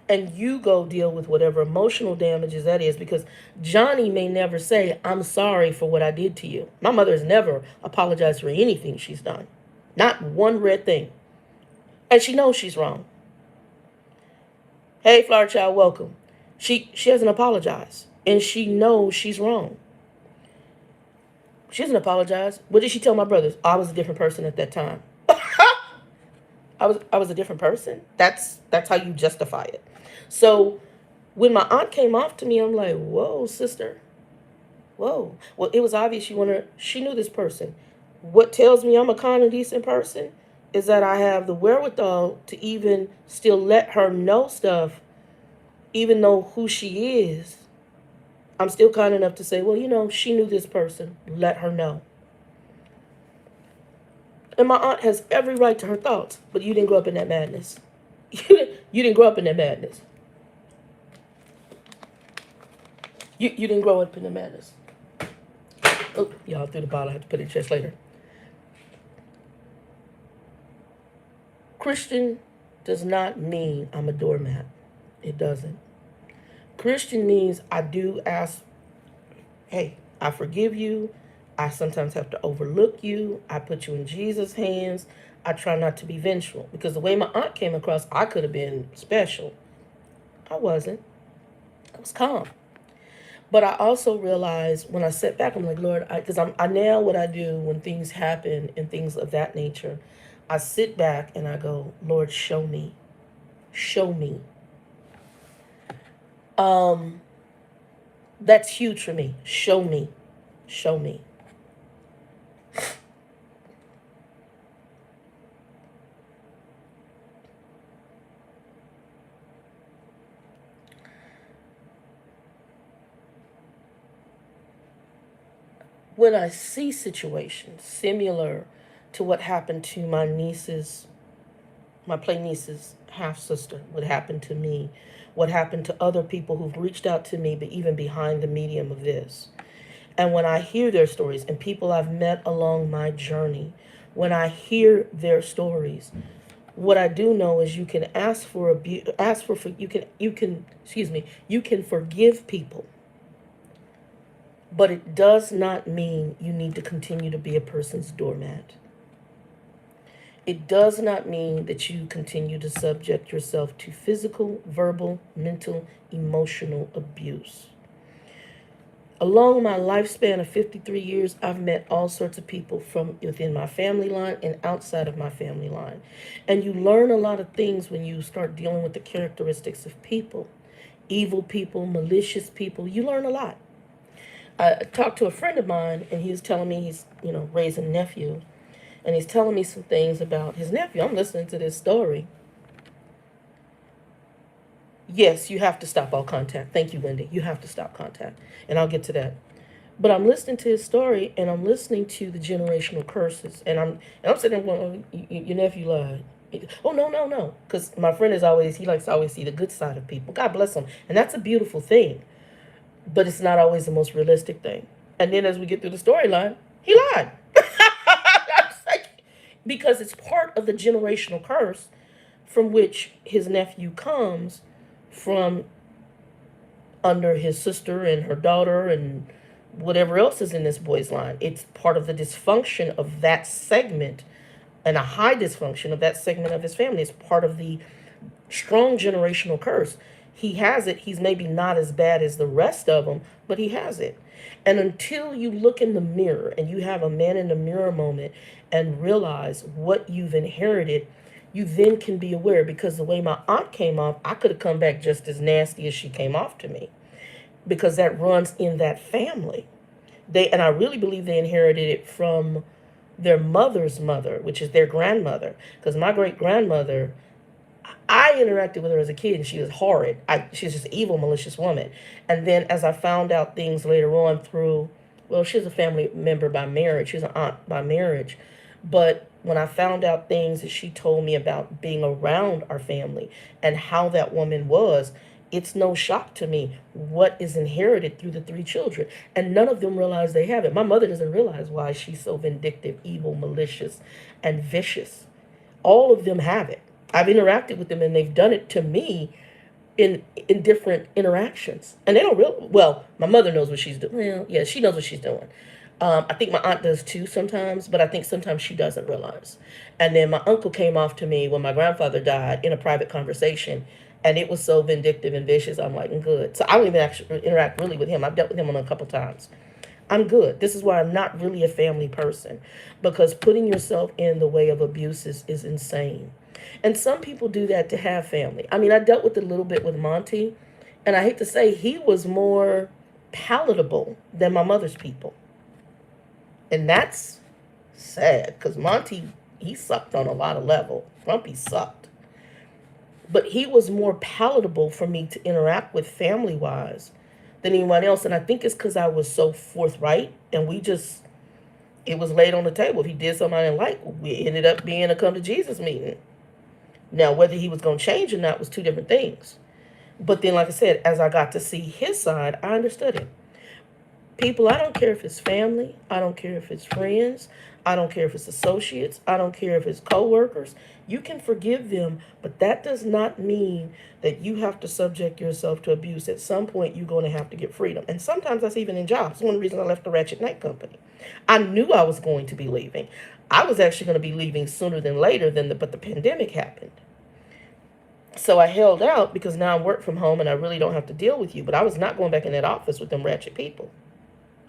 And you go deal with whatever emotional damages that is, because Johnny may never say, I'm sorry for what I did to you. My mother has never apologized for anything she's done. Not one red thing. And she knows she's wrong. Hey, Flower Child, welcome. She hasn't apologized, and she knows she's wrong. She doesn't apologize. What did she tell my brothers? I was a different person at that time. I was a different person. That's how you justify it. So when my aunt came off to me, I'm like, whoa, sister. Whoa. Well, it was obvious she knew this person. What tells me I'm a kind and decent person is that I have the wherewithal to even still let her know stuff, even though who she is. I'm still kind enough to say, well, she knew this person. Let her know. And my aunt has every right to her thoughts, but you didn't grow up in that madness. You didn't grow up in that madness. You didn't grow up in the madness. Oh, y'all threw the bottle. I have to put it in chest later. Christian does not mean I'm a doormat. It doesn't. Christian means I do ask, hey, I forgive you. I sometimes have to overlook you. I put you in Jesus' hands. I try not to be vengeful. Because the way my aunt came across, I could have been special. I wasn't. I was calm. But I also realized when I sat back, I'm like, Lord, because I now what I do when things happen and things of that nature, I sit back and I go, Lord, show me. Show me. That's huge for me. Show me. Show me. When I see situations similar to what happened to my play niece's half-sister, what happened to me, what happened to other people who've reached out to me, but even behind the medium of this, And when I hear their stories, and people I've met along my journey, when I hear their stories, what I do know is you can you can forgive people, but it does not mean you need to continue to be a person's doormat. It does not mean that you continue to subject yourself to physical, verbal, mental, emotional abuse. Along my lifespan of 53 years, I've met all sorts of people from within my family line and outside of my family line. And you learn a lot of things when you start dealing with the characteristics of people. Evil people, malicious people, you learn a lot. I talked to a friend of mine, and he was telling me he's, raising a nephew. And he's telling me some things about his nephew. I'm listening to this story. Yes, you have to stop all contact. Thank you, Wendy. You have to stop contact. And I'll get to that. But I'm listening to his story, and I'm listening to the generational curses. And I'm sitting there going, oh, your nephew lied. Oh, no. Because my friend he likes to always see the good side of people. God bless him. And that's a beautiful thing. But it's not always the most realistic thing. And then as we get through the storyline, he lied. Because it's part of the generational curse from which his nephew comes from under his sister and her daughter and whatever else is in this boy's line. It's part of the dysfunction of that segment, and a high dysfunction of that segment of his family. It's part of the strong generational curse. He has it. He's maybe not as bad as the rest of them, but he has it. And until you look in the mirror and you have a man in the mirror moment and realize what you've inherited, you then can be aware. Because the way my aunt came off, I could have come back just as nasty as she came off to me, because that runs in that family. And I really believe they inherited it from their mother's mother, which is their grandmother. Because my great-grandmother, I interacted with her as a kid, and she was horrid. She's just an evil, malicious woman. And then as I found out things later on she's a family member by marriage. She's an aunt by marriage. But when I found out things that she told me about being around our family and how that woman was, it's no shock to me what is inherited through the 3 children. And none of them realize they have it. My mother doesn't realize why she's so vindictive, evil, malicious, and vicious. All of them have it. I've interacted with them, and they've done it to me in different interactions. And they don't my mother knows what she's doing. Well, yeah, she knows what she's doing. I think my aunt does too sometimes, but I think sometimes she doesn't realize. And then my uncle came off to me when my grandfather died in a private conversation, and it was so vindictive and vicious. I'm like, I'm good. So I don't even actually interact really with him. I've dealt with him a couple times. I'm good. This is why I'm not really a family person, because putting yourself in the way of abuse is insane. And some people do that to have family. I mean, I dealt with it a little bit with Monty, and I hate to say he was more palatable than my mother's people. And that's sad, because Monty, he sucked on a lot of level. Grumpy sucked. But he was more palatable for me to interact with family-wise than anyone else. And I think it's because I was so forthright, and it was laid on the table. If he did something I didn't like, we ended up being a come to Jesus meeting. Now, whether he was going to change or not was 2 different things. But then, like I said, as I got to see his side, I understood it. People, I don't care if it's family. I don't care if it's friends. I don't care if it's associates. I don't care if it's co-workers. You can forgive them, but that does not mean that you have to subject yourself to abuse. At some point, you're going to have to get freedom. And sometimes that's even in jobs. It's one of the reasons I left the Ratchet Night Company. I knew I was going to be leaving. I was actually going to be leaving sooner than later, but the pandemic happened. So I held out because now I work from home and I really don't have to deal with you. But I was not going back in that office with them ratchet people.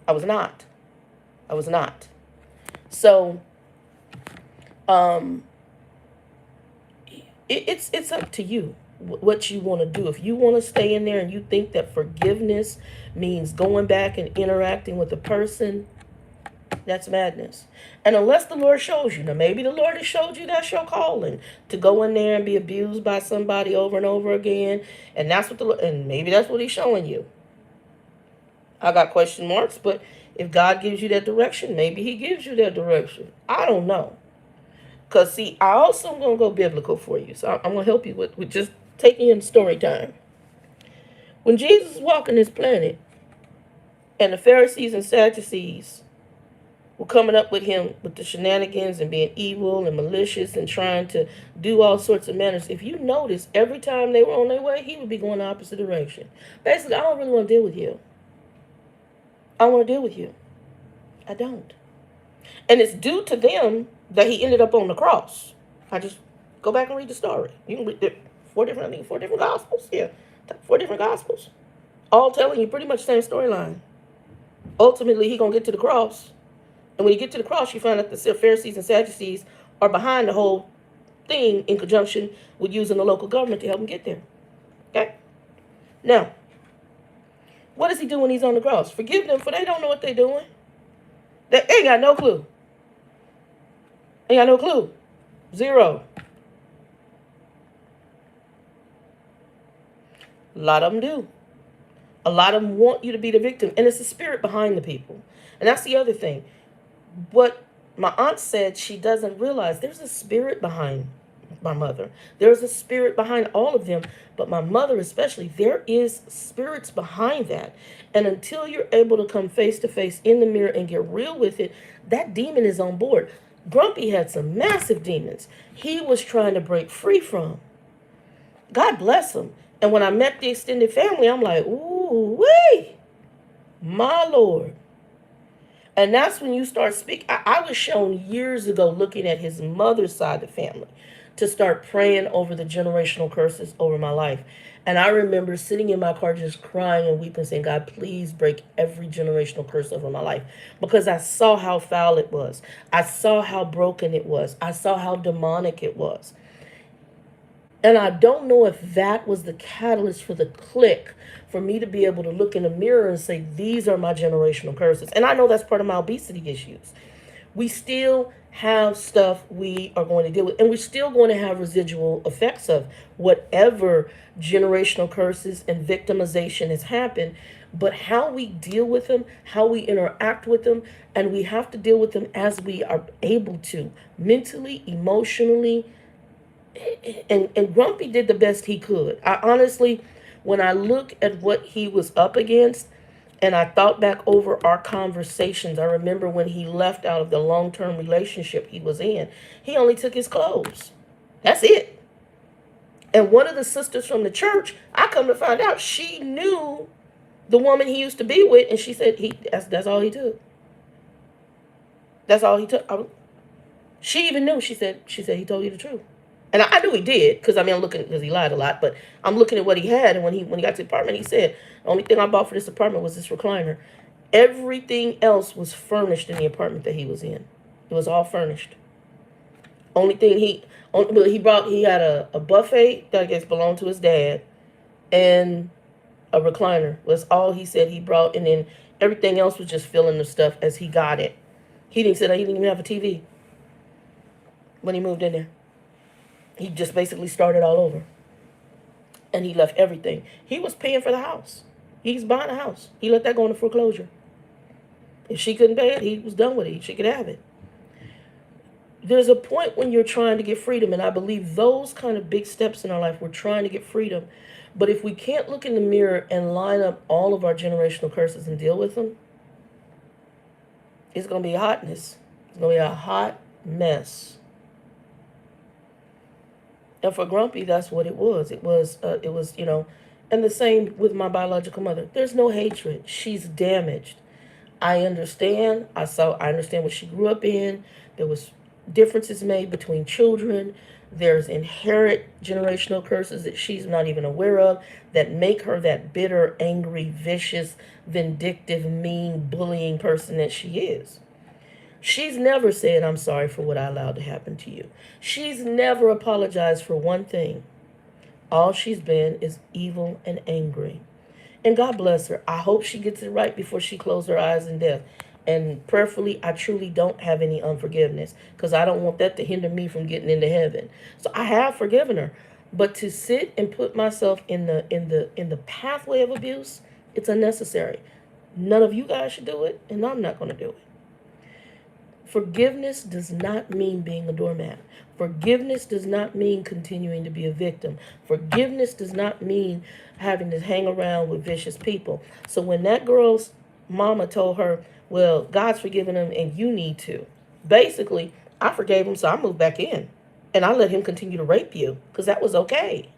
I was not. So, it's up to you what you want to do. If you want to stay in there and you think that forgiveness means going back and interacting with a person, that's madness. And unless the Lord shows you, now maybe the Lord has showed you that's your calling, to go in there and be abused by somebody over and over again, and maybe that's what He's showing you. I got question marks, but if God gives you that direction, maybe He gives you that direction. I don't know. Because, see, I also am going to go biblical for you. So I'm going to help you with just taking in story time. When Jesus was walking this planet, And the Pharisees and Sadducees were coming up with him with the shenanigans and being evil and malicious and trying to do all sorts of manners. If you notice, every time they were on their way, he would be going the opposite direction. Basically, I don't really want to deal with you. I don't want to deal with you. I don't. And it's due to them that he ended up on the cross. I just go back and read the story. You can read four different gospels. Yeah, 4 different gospels. All telling you pretty much the same storyline. Ultimately, he going to get to the cross. And when you get to the cross, you find out the Pharisees and Sadducees are behind the whole thing in conjunction with using the local government to help him get there. Okay? Now, what does he do when he's on the cross? Forgive them, for they don't know what they're doing. They ain't got no clue. Ain't got no clue. Zero. A lot of them do. A lot of them want you to be the victim. And it's the spirit behind the people. And that's the other thing. What my aunt said, she doesn't realize there's a spirit behind my mother. There's a spirit behind all of them. But my mother especially, there is spirits behind that. And until you're able to come face to face in the mirror and get real with it, that demon is on board. Grumpy had some massive demons he was trying to break free from. God bless him. And when I met the extended family, I'm like, ooh, wee, my Lord. And that's when you start speaking. I was shown years ago, looking at his mother's side of the family, to start praying over the generational curses over my life. And I remember sitting in my car just crying and weeping, saying, God, please break every generational curse over my life. Because I saw how foul it was. I saw how broken it was. I saw how demonic it was. And I don't know if that was the catalyst for the click for me to be able to look in the mirror and say, these are my generational curses. And I know that's part of my obesity issues. We still have stuff we are going to deal with. And we're still going to have residual effects of whatever generational curses and victimization has happened. But how we deal with them, how we interact with them, and we have to deal with them as we are able to, mentally, emotionally. And Grumpy did the best he could. I honestly, when I look at what he was up against, and I thought back over our conversations, I remember when he left out of the long-term relationship he was in, he only took his clothes. That's it. And one of the sisters from the church, I come to find out, she knew the woman he used to be with, and she said that's all he took. That's all he took. She even knew. She said he told you the truth. And I knew he did, because I'm looking, because he lied a lot, but I'm looking at what he had. And when he got to the apartment, he said, the only thing I bought for this apartment was this recliner. Everything else was furnished in the apartment that he was in. It was all furnished. Only thing he had a buffet that I guess belonged to his dad, and a recliner was all he said he brought. And then everything else was just filling the stuff as he got it. He didn't even have a TV when he moved in there. He just basically started all over. And he left everything. He was paying for the house. He's buying a house. He let that go into foreclosure. If she couldn't pay it, he was done with it. She could have it. There's a point when you're trying to get freedom. And I believe those kind of big steps in our life, we're trying to get freedom. But if we can't look in the mirror and line up all of our generational curses and deal with them, it's going to be a hotness. It's going to be a hot mess. And for Grumpy, that's what it was. It was, and the same with my biological mother. There's no hatred. She's damaged. I understand. I understand what she grew up in. There was differences made between children. There's inherent generational curses that she's not even aware of that make her that bitter, angry, vicious, vindictive, mean, bullying person that she is. She's never said, I'm sorry for what I allowed to happen to you. She's never apologized for one thing. All she's been is evil and angry. And God bless her. I hope she gets it right before she closes her eyes in death. And prayerfully, I truly don't have any unforgiveness, because I don't want that to hinder me from getting into heaven. So I have forgiven her. But to sit and put myself in the pathway of abuse, it's unnecessary. None of you guys should do it, and I'm not going to do it. Forgiveness does not mean being a doormat. Forgiveness does not mean continuing to be a victim. Forgiveness does not mean having to hang around with vicious people. So when that girl's mama told her, well, God's forgiven him and you need to. Basically, I forgave him, so I moved back in. And I let him continue to rape you because that was okay.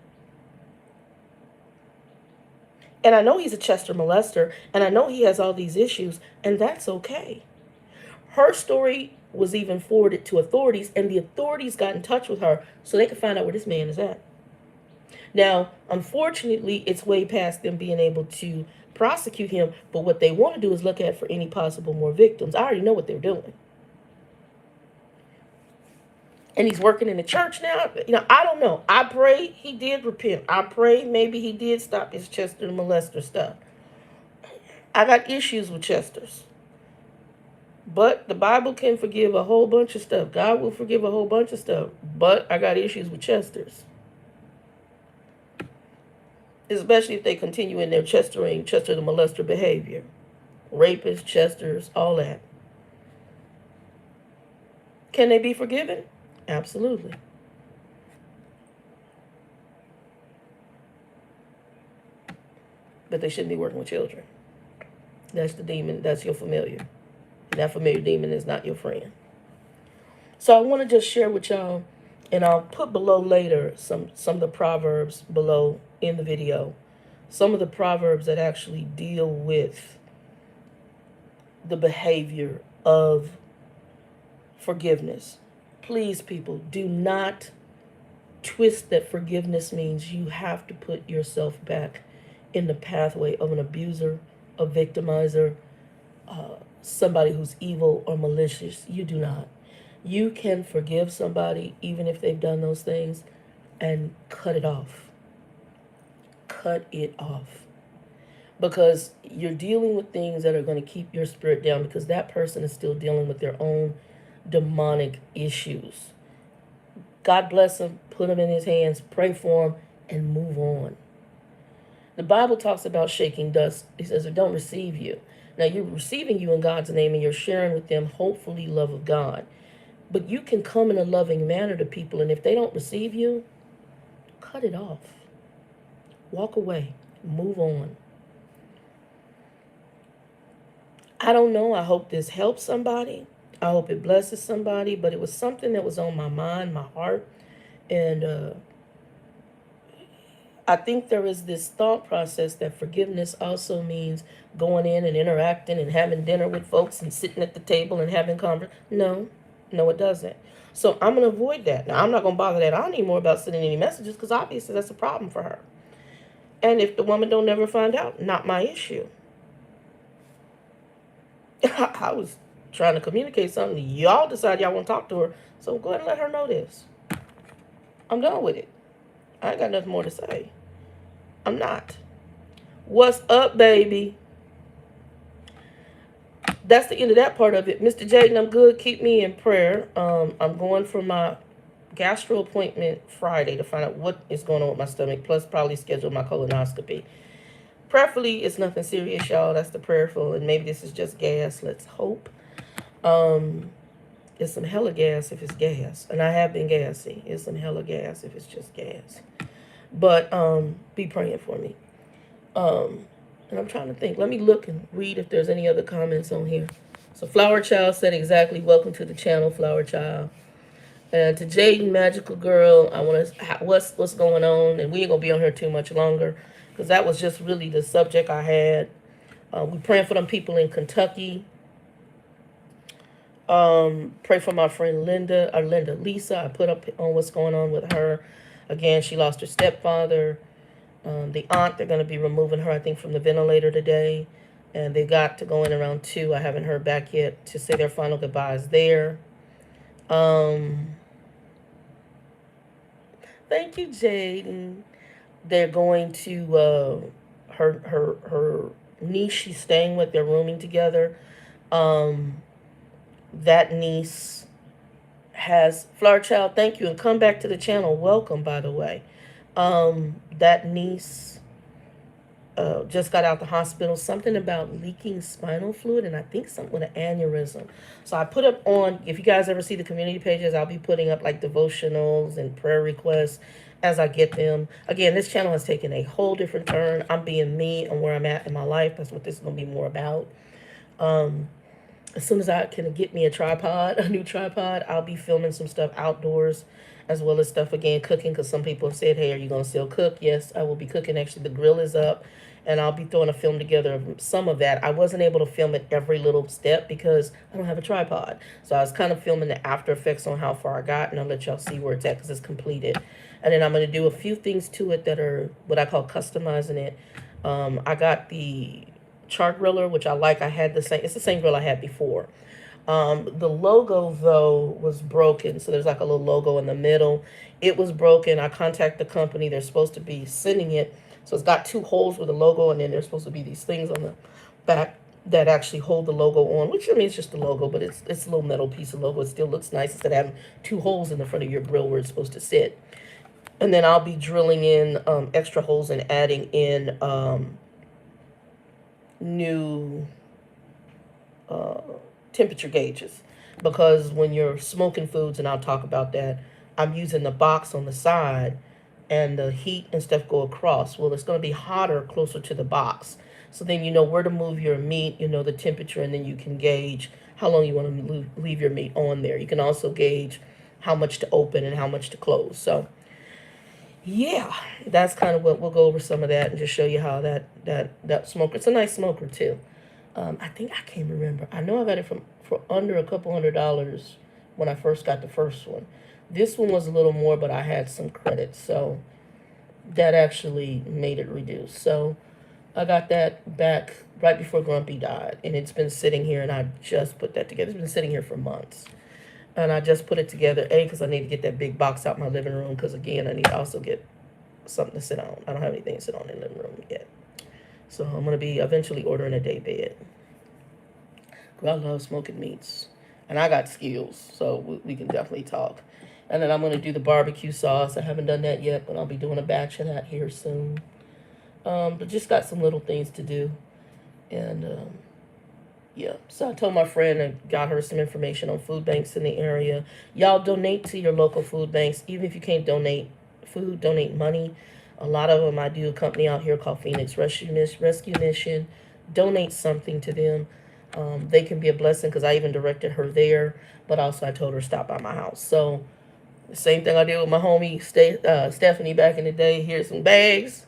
And I know he's a Chester molester, and I know he has all these issues, and that's okay. Her story was even forwarded to authorities, and the authorities got in touch with her so they could find out where this man is at. Now, unfortunately, it's way past them being able to prosecute him, but what they want to do is look at for any possible more victims. I already know what they're doing. And he's working in the church now. I don't know. I pray he did repent. I pray maybe he did stop his Chester molester stuff. I got issues with Chesters. But the Bible can forgive a whole bunch of stuff. God will forgive a whole bunch of stuff. But I got issues with Chesters. Especially if they continue in their Chester the molester behavior. Rapists, Chesters, all that. Can they be forgiven? Absolutely. But they shouldn't be working with children. That's the demon. That's your familiar. And that familiar demon is not your friend. So I want to just share with y'all, and I'll put below later some of the proverbs below in the video. Some of the proverbs that actually deal with the behavior of forgiveness. Please, people, do not twist that forgiveness means you have to put yourself back in the pathway of an abuser, a victimizer, somebody who's evil or malicious. You do not. You can forgive somebody even if they've done those things and cut it off. Cut it off. Because you're dealing with things that are going to keep your spirit down, because that person is still dealing with their own demonic issues. God bless him, put him in his hands, pray for him, and move on. The Bible talks about shaking dust. He says it don't receive you. Now you're receiving you in God's name and you're sharing with them, hopefully, love of God. But you can come in a loving manner to people, and if they don't receive you, cut it off. Walk away. Move on. I don't know. I hope this helps somebody. I hope it blesses somebody, but it was something that was on my mind, my heart, and I think there is this thought process that forgiveness also means going in and interacting and having dinner with folks and sitting at the table and having conversation. No, it doesn't. So I'm going to avoid that. Now, I'm not going to bother that on anymore about sending any messages, because obviously that's a problem for her. And if the woman don't ever find out, not my issue. I was trying to communicate something. Y'all decide y'all want to talk to her. So go ahead and let her know this. I'm done with it. I ain't got nothing more to say. I'm not. What's up, baby? That's the end of that part of it. Mr. Jaden, I'm good. Keep me in prayer. I'm going for my gastro appointment Friday to find out what is going on with my stomach, plus probably schedule my colonoscopy. Prayerfully, it's nothing serious, y'all. That's the prayerful, and maybe this is just gas. Let's hope. It's some hella gas if it's gas, and I have been gassy. It's some hella gas if it's just gas. But be praying for me. And I'm trying to think. Let me look and read if there's any other comments on here. So Flower Child said exactly, welcome to the channel, Flower Child. And to Jaden, Magical Girl, I want to, what's going on? And we ain't going to be on here too much longer, because that was just really the subject I had. We praying for them people in Kentucky. Pray for my friend Lisa. I put up on what's going on with her. Again, she lost her stepfather. The aunt, they're going to be removing her, I think, from the ventilator today. And they got to go in around 2. I haven't heard back yet to say their final goodbyes there. Thank you, Jaden. They're going to her niece she's staying with. They're rooming together. That niece has Flower Child. Thank you, and come back to the channel. Welcome, by the way. That niece just got out the hospital. Something about leaking spinal fluid, and I think something with an aneurysm. So I put up on, if you guys ever see the community pages, I'll be putting up like devotionals and prayer requests as I get them. Again, this channel has taken a whole different turn. I'm being me and where I'm at in my life. That's what this is going to be more about. As soon as I can get me a tripod, a new tripod, I'll be filming some stuff outdoors as well as stuff again cooking, because some people have said, hey, are you going to still cook? Yes, I will be cooking. Actually, the grill is up and I'll be throwing a film together of some of that. I wasn't able to film it every little step because I don't have a tripod. So I was kind of filming the after effects on how far I got, and I'll let y'all see where it's at because it's completed. And then I'm going to do a few things to it that are what I call customizing it. I got the char griller, which I like. I had the same, it's the same grill I had before. The logo though was broken, so there's like a little logo in the middle. It was broken. I contacted the company. They're supposed to be sending it, so it's got two holes with the logo, and then there's supposed to be these things on the back that actually hold the logo on. Which, I mean, it's just a logo, but it's a little metal piece of logo. It still looks nice instead of having two holes in the front of your grill where it's supposed to sit. And then I'll be drilling in extra holes and adding in new temperature gauges, because when you're smoking foods, and I'll talk about that, I'm using the box on the side and the heat and stuff go across. Well, it's going to be hotter closer to the box, so then you know where to move your meat, you know the temperature, and then you can gauge how long you want to leave your meat on there. You can also gauge how much to open and how much to close. So yeah, that's kind of what we'll go over, some of that, and just show you how that smoker, it's a nice smoker too. I think, I can't remember. I know I got it for under a couple $100 when I first got the first one. This one was a little more, but I had some credits, so that actually made it reduce. So I got that back right before Grumpy died, and it's been sitting here, and I just put that together. It's been sitting here for months, and I just put it together. Because I need to get that big box out my living room, because again, I need to also get something to sit on. I don't have anything to sit on in the living room yet. So I'm going to be eventually ordering a day bed. I love smoking meats. And I got skills, so we can definitely talk. And then I'm going to do the barbecue sauce. I haven't done that yet, but I'll be doing a batch of that here soon. But just got some little things to do. And yeah, so I told my friend and got her some information on food banks in the area. Y'all donate to your local food banks. Even if you can't donate food, donate money. A lot of them, I do a company out here called Phoenix Rescue Mission. Donate something to them. They can be a blessing, because I even directed her there, but also I told her to stop by my house. So the same thing I did with my homie Stephanie back in the day. Here's some bags.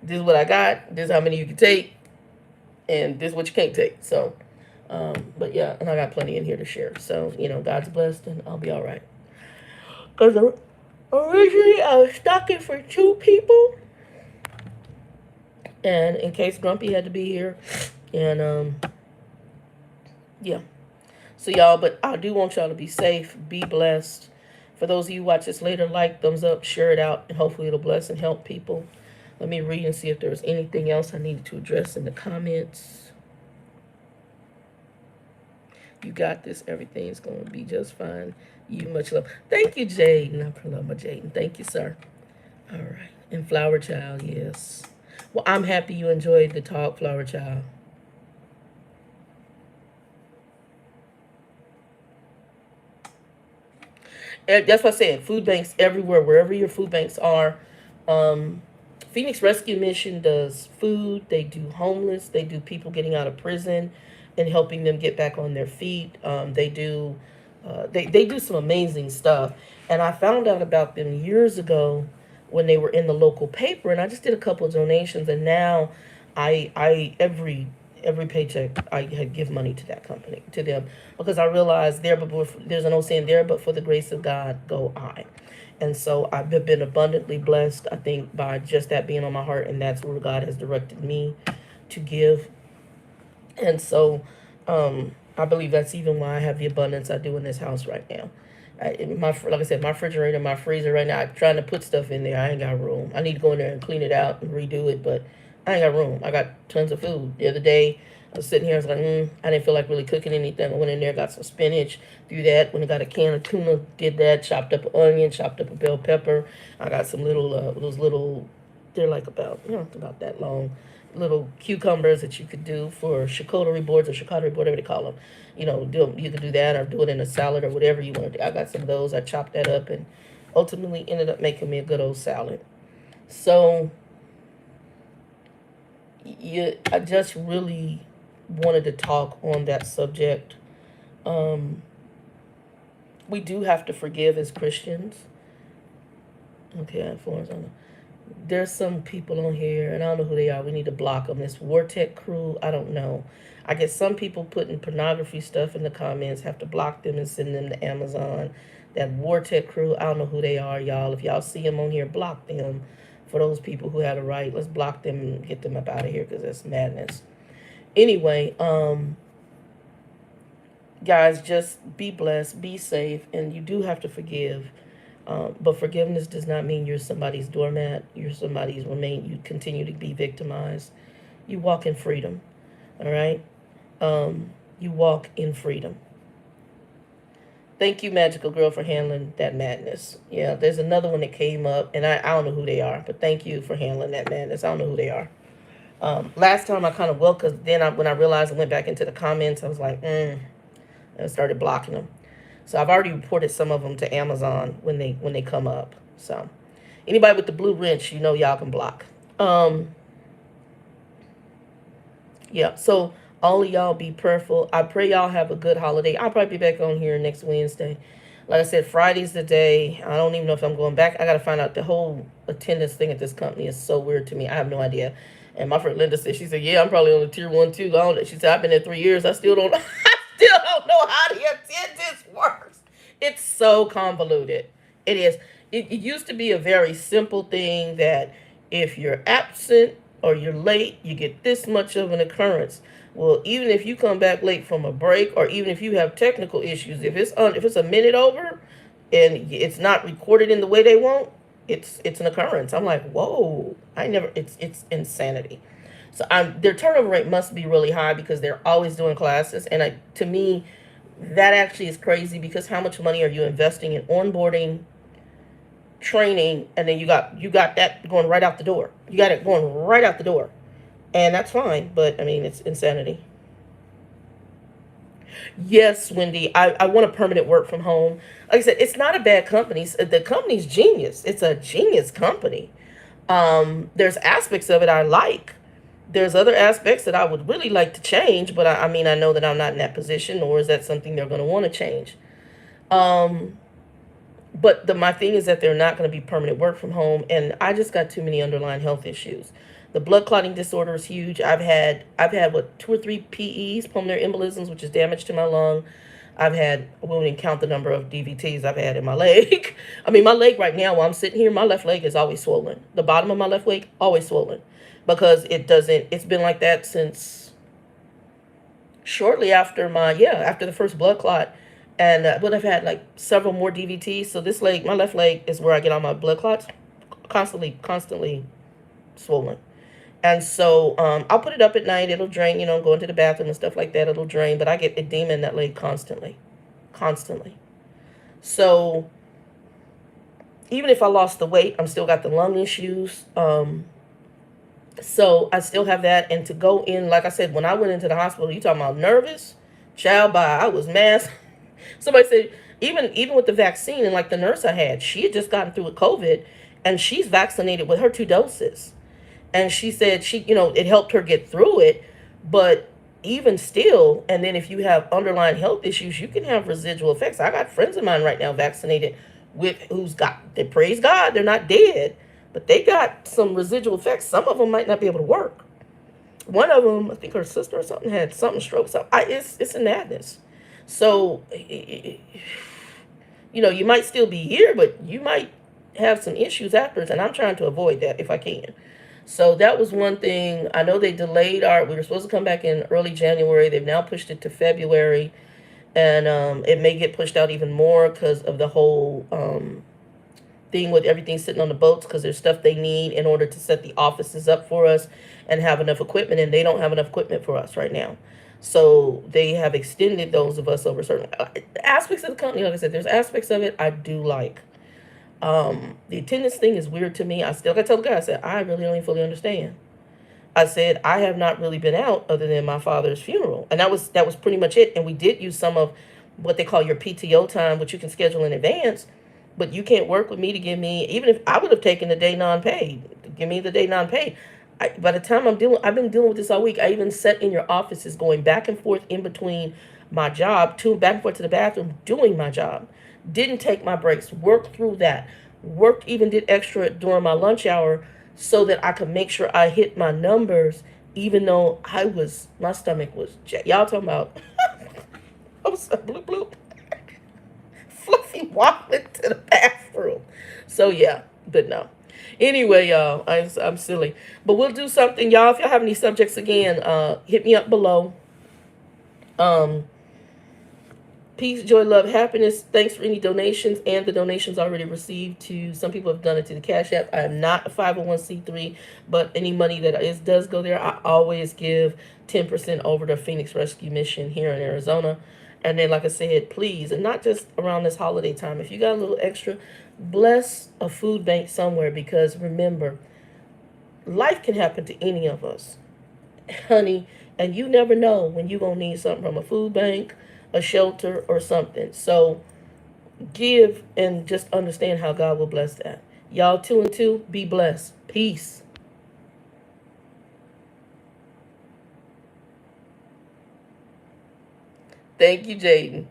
This is what I got. This is how many you can take, and this is what you can't take. So, but yeah, and I got plenty in here to share. So, you know, God's blessed, and I'll be all right. Because originally I was stocking for 2 people, and in case Grumpy had to be here, and yeah. So y'all, but I do want y'all to be safe, be blessed. For those of you who watch this later, like, thumbs up, share it out, and hopefully it'll bless and help people. Let me read and see if there's anything else I needed to address in the comments. You got this. Everything's going to be just fine. You much love. Thank you, Jaden. I love my Jaden. Thank you, sir. All right. And Flower Child, yes. Well, I'm happy you enjoyed the talk, Flower Child. That's what I said. Food banks everywhere, wherever your food banks are. Phoenix Rescue Mission does food. They do homeless. They do people getting out of prison and helping them get back on their feet. They do some amazing stuff. And I found out about them years ago when they were in the local paper, and I just did a couple of donations, and now I every paycheck I give money to that company, to them, because I realized there's an old saying, there but for the grace of God go I. And so I've been abundantly blessed, I think, by just that being on my heart, and that's where God has directed me to give. And so I believe that's even why I have the abundance I do in this house right now. Like I said, my refrigerator, my freezer right now, I'm trying to put stuff in there. I ain't got room. I need to go in there and clean it out and redo it, but I ain't got room. I got tons of food. The other day, I was sitting here, I was like, I didn't feel like really cooking anything. I went in there, got some spinach, threw that. When I got a can of tuna, did that, chopped up an onion, chopped up a bell pepper. I got some they're like about that long, little cucumbers that you could do for charcuterie boards or charcuterie board, whatever they call them. You could do that or do it in a salad or whatever you want to do. I got some of those. I chopped that up and ultimately ended up making me a good old salad. So I just really wanted to talk on that subject. Um, we do have to forgive as Christians. Okay, Florence, I know. There's some people on here, and I don't know who they are. We need to block them. This Vortec crew, I don't know. I guess some people putting pornography stuff in the comments have to block them and send them to Amazon. That Vortec crew, I don't know who they are, y'all. If y'all see them on here, block them. For those people who had a right, let's block them and get them up out of here because that's madness. Anyway, guys, just be blessed, be safe, and you do have to forgive. But forgiveness does not mean you're somebody's doormat. You're somebody's remain. You continue to be victimized. You walk in freedom. All right. You walk in freedom. Thank you, Magical Girl, for handling that madness. Yeah, there's another one that came up, and I don't know who they are, but thank you for handling that madness. I don't know who they are. Last time I kind of because then when I realized I went back into the comments, I was like, and I started blocking them. So I've already reported some of them to Amazon when they come up. So anybody with the blue wrench, y'all can block. Yeah. So all of y'all be prayerful. I pray y'all have a good holiday. I'll probably be back on here next Wednesday. Like I said, Friday's the day. I don't even know if I'm going back. I got to find out. The whole attendance thing at this company is so weird to me. I have no idea. And my friend Linda said, she said, yeah, I'm probably on the tier 1 too. She said, I've been there 3 years. I still don't know how the attendance works. It's so convoluted. It is. It used to be a very simple thing that if you're absent or you're late, you get this much of an occurrence. Well, even if you come back late from a break, or even if you have technical issues, if it's a minute over, and it's not recorded in the way they want, it's an occurrence. I'm like, whoa! It's insanity. So their turnover rate must be really high because they're always doing classes, and to me, that actually is crazy because how much money are you investing in onboarding, training, and then you got that going right out the door. You got it going right out the door. And that's fine, but I mean, it's insanity. Yes, Wendy, I want a permanent work from home. Like I said, it's not a bad company. The company's genius. It's a genius company. There's aspects of it I like. There's other aspects that I would really like to change, but I mean, I know that I'm not in that position, nor is that something they're going to want to change. But my thing is that they're not going to be permanent work from home, and I just got too many underlying health issues. The blood clotting disorder is huge. I've had what 2 or 3 PEs, pulmonary embolisms, which is damage to my lung. I won't even count the number of DVTs I've had in my leg. I mean, my leg right now, while I'm sitting here, my left leg is always swollen. The bottom of my left leg always swollen because it's been like that since shortly after after the first blood clot. And but I've had like several more DVTs. So this leg, my left leg, is where I get all my blood clots, constantly swollen. And so I'll put it up at night. It'll drain, go into the bathroom and stuff like that. It'll drain, but I get edema in that leg constantly. So even if I lost the weight, I'm still got the lung issues. So I still have that. And to go in, like I said, when I went into the hospital, you talking about nervous? Child, I was mass. Somebody said, even with the vaccine, and like the nurse I had, she had just gotten through with COVID, and she's vaccinated with her 2 doses. And she said it helped her get through it, but even still, and then if you have underlying health issues, you can have residual effects. I got friends of mine right now vaccinated they praise God, they're not dead, but they got some residual effects. Some of them might not be able to work. One of them, I think her sister or something, had something stroke. So it's a madness. So, you might still be here, but you might have some issues afterwards, and I'm trying to avoid that if I can. So that was one thing. I know they delayed we were supposed to come back in early January. They've now pushed it to February, and it may get pushed out even more because of the whole thing with everything sitting on the boats, because there's stuff they need in order to set the offices up for us and have enough equipment, and they don't have enough equipment for us right now. So they have extended those of us over certain aspects of the company. Like I said, there's aspects of it I do like. The attendance thing is weird to me. I still got to tell the guy, I said, I really don't even fully understand. I said, I have not really been out other than my father's funeral. And that was pretty much it. And we did use some of what they call your PTO time, which you can schedule in advance, but you can't work with me to give me, even if I would have taken the day non-paid, give me the day non-paid. By the time I've been dealing with this all week. I even sat in your offices going back and forth in between my job, to back and forth to the bathroom, doing my job. Didn't take my breaks, worked through that. Worked, even did extra during my lunch hour so that I could make sure I hit my numbers, even though my stomach was, y'all talking about, I was like, bloop, bloop. Fluffy waddling to the bathroom. So yeah, but no. Anyway, y'all, I'm silly, but we'll do something, y'all. If y'all have any subjects again, hit me up below. Um, Peace, joy, love, happiness. Thanks for any donations and the donations already received. To some people have done it to the Cash App. I am not a 501c3, but any money that does go there, I always give 10% over to Phoenix Rescue Mission here in Arizona. And then, like I said, please, and not just around this holiday time, if you got a little extra, bless a food bank somewhere, because remember, life can happen to any of us, honey, and you never know when you're going to need something from a food bank, a shelter, or something. So give and just understand how God will bless that. Y'all 2 and 2, be blessed. Peace. Thank you, Jaden.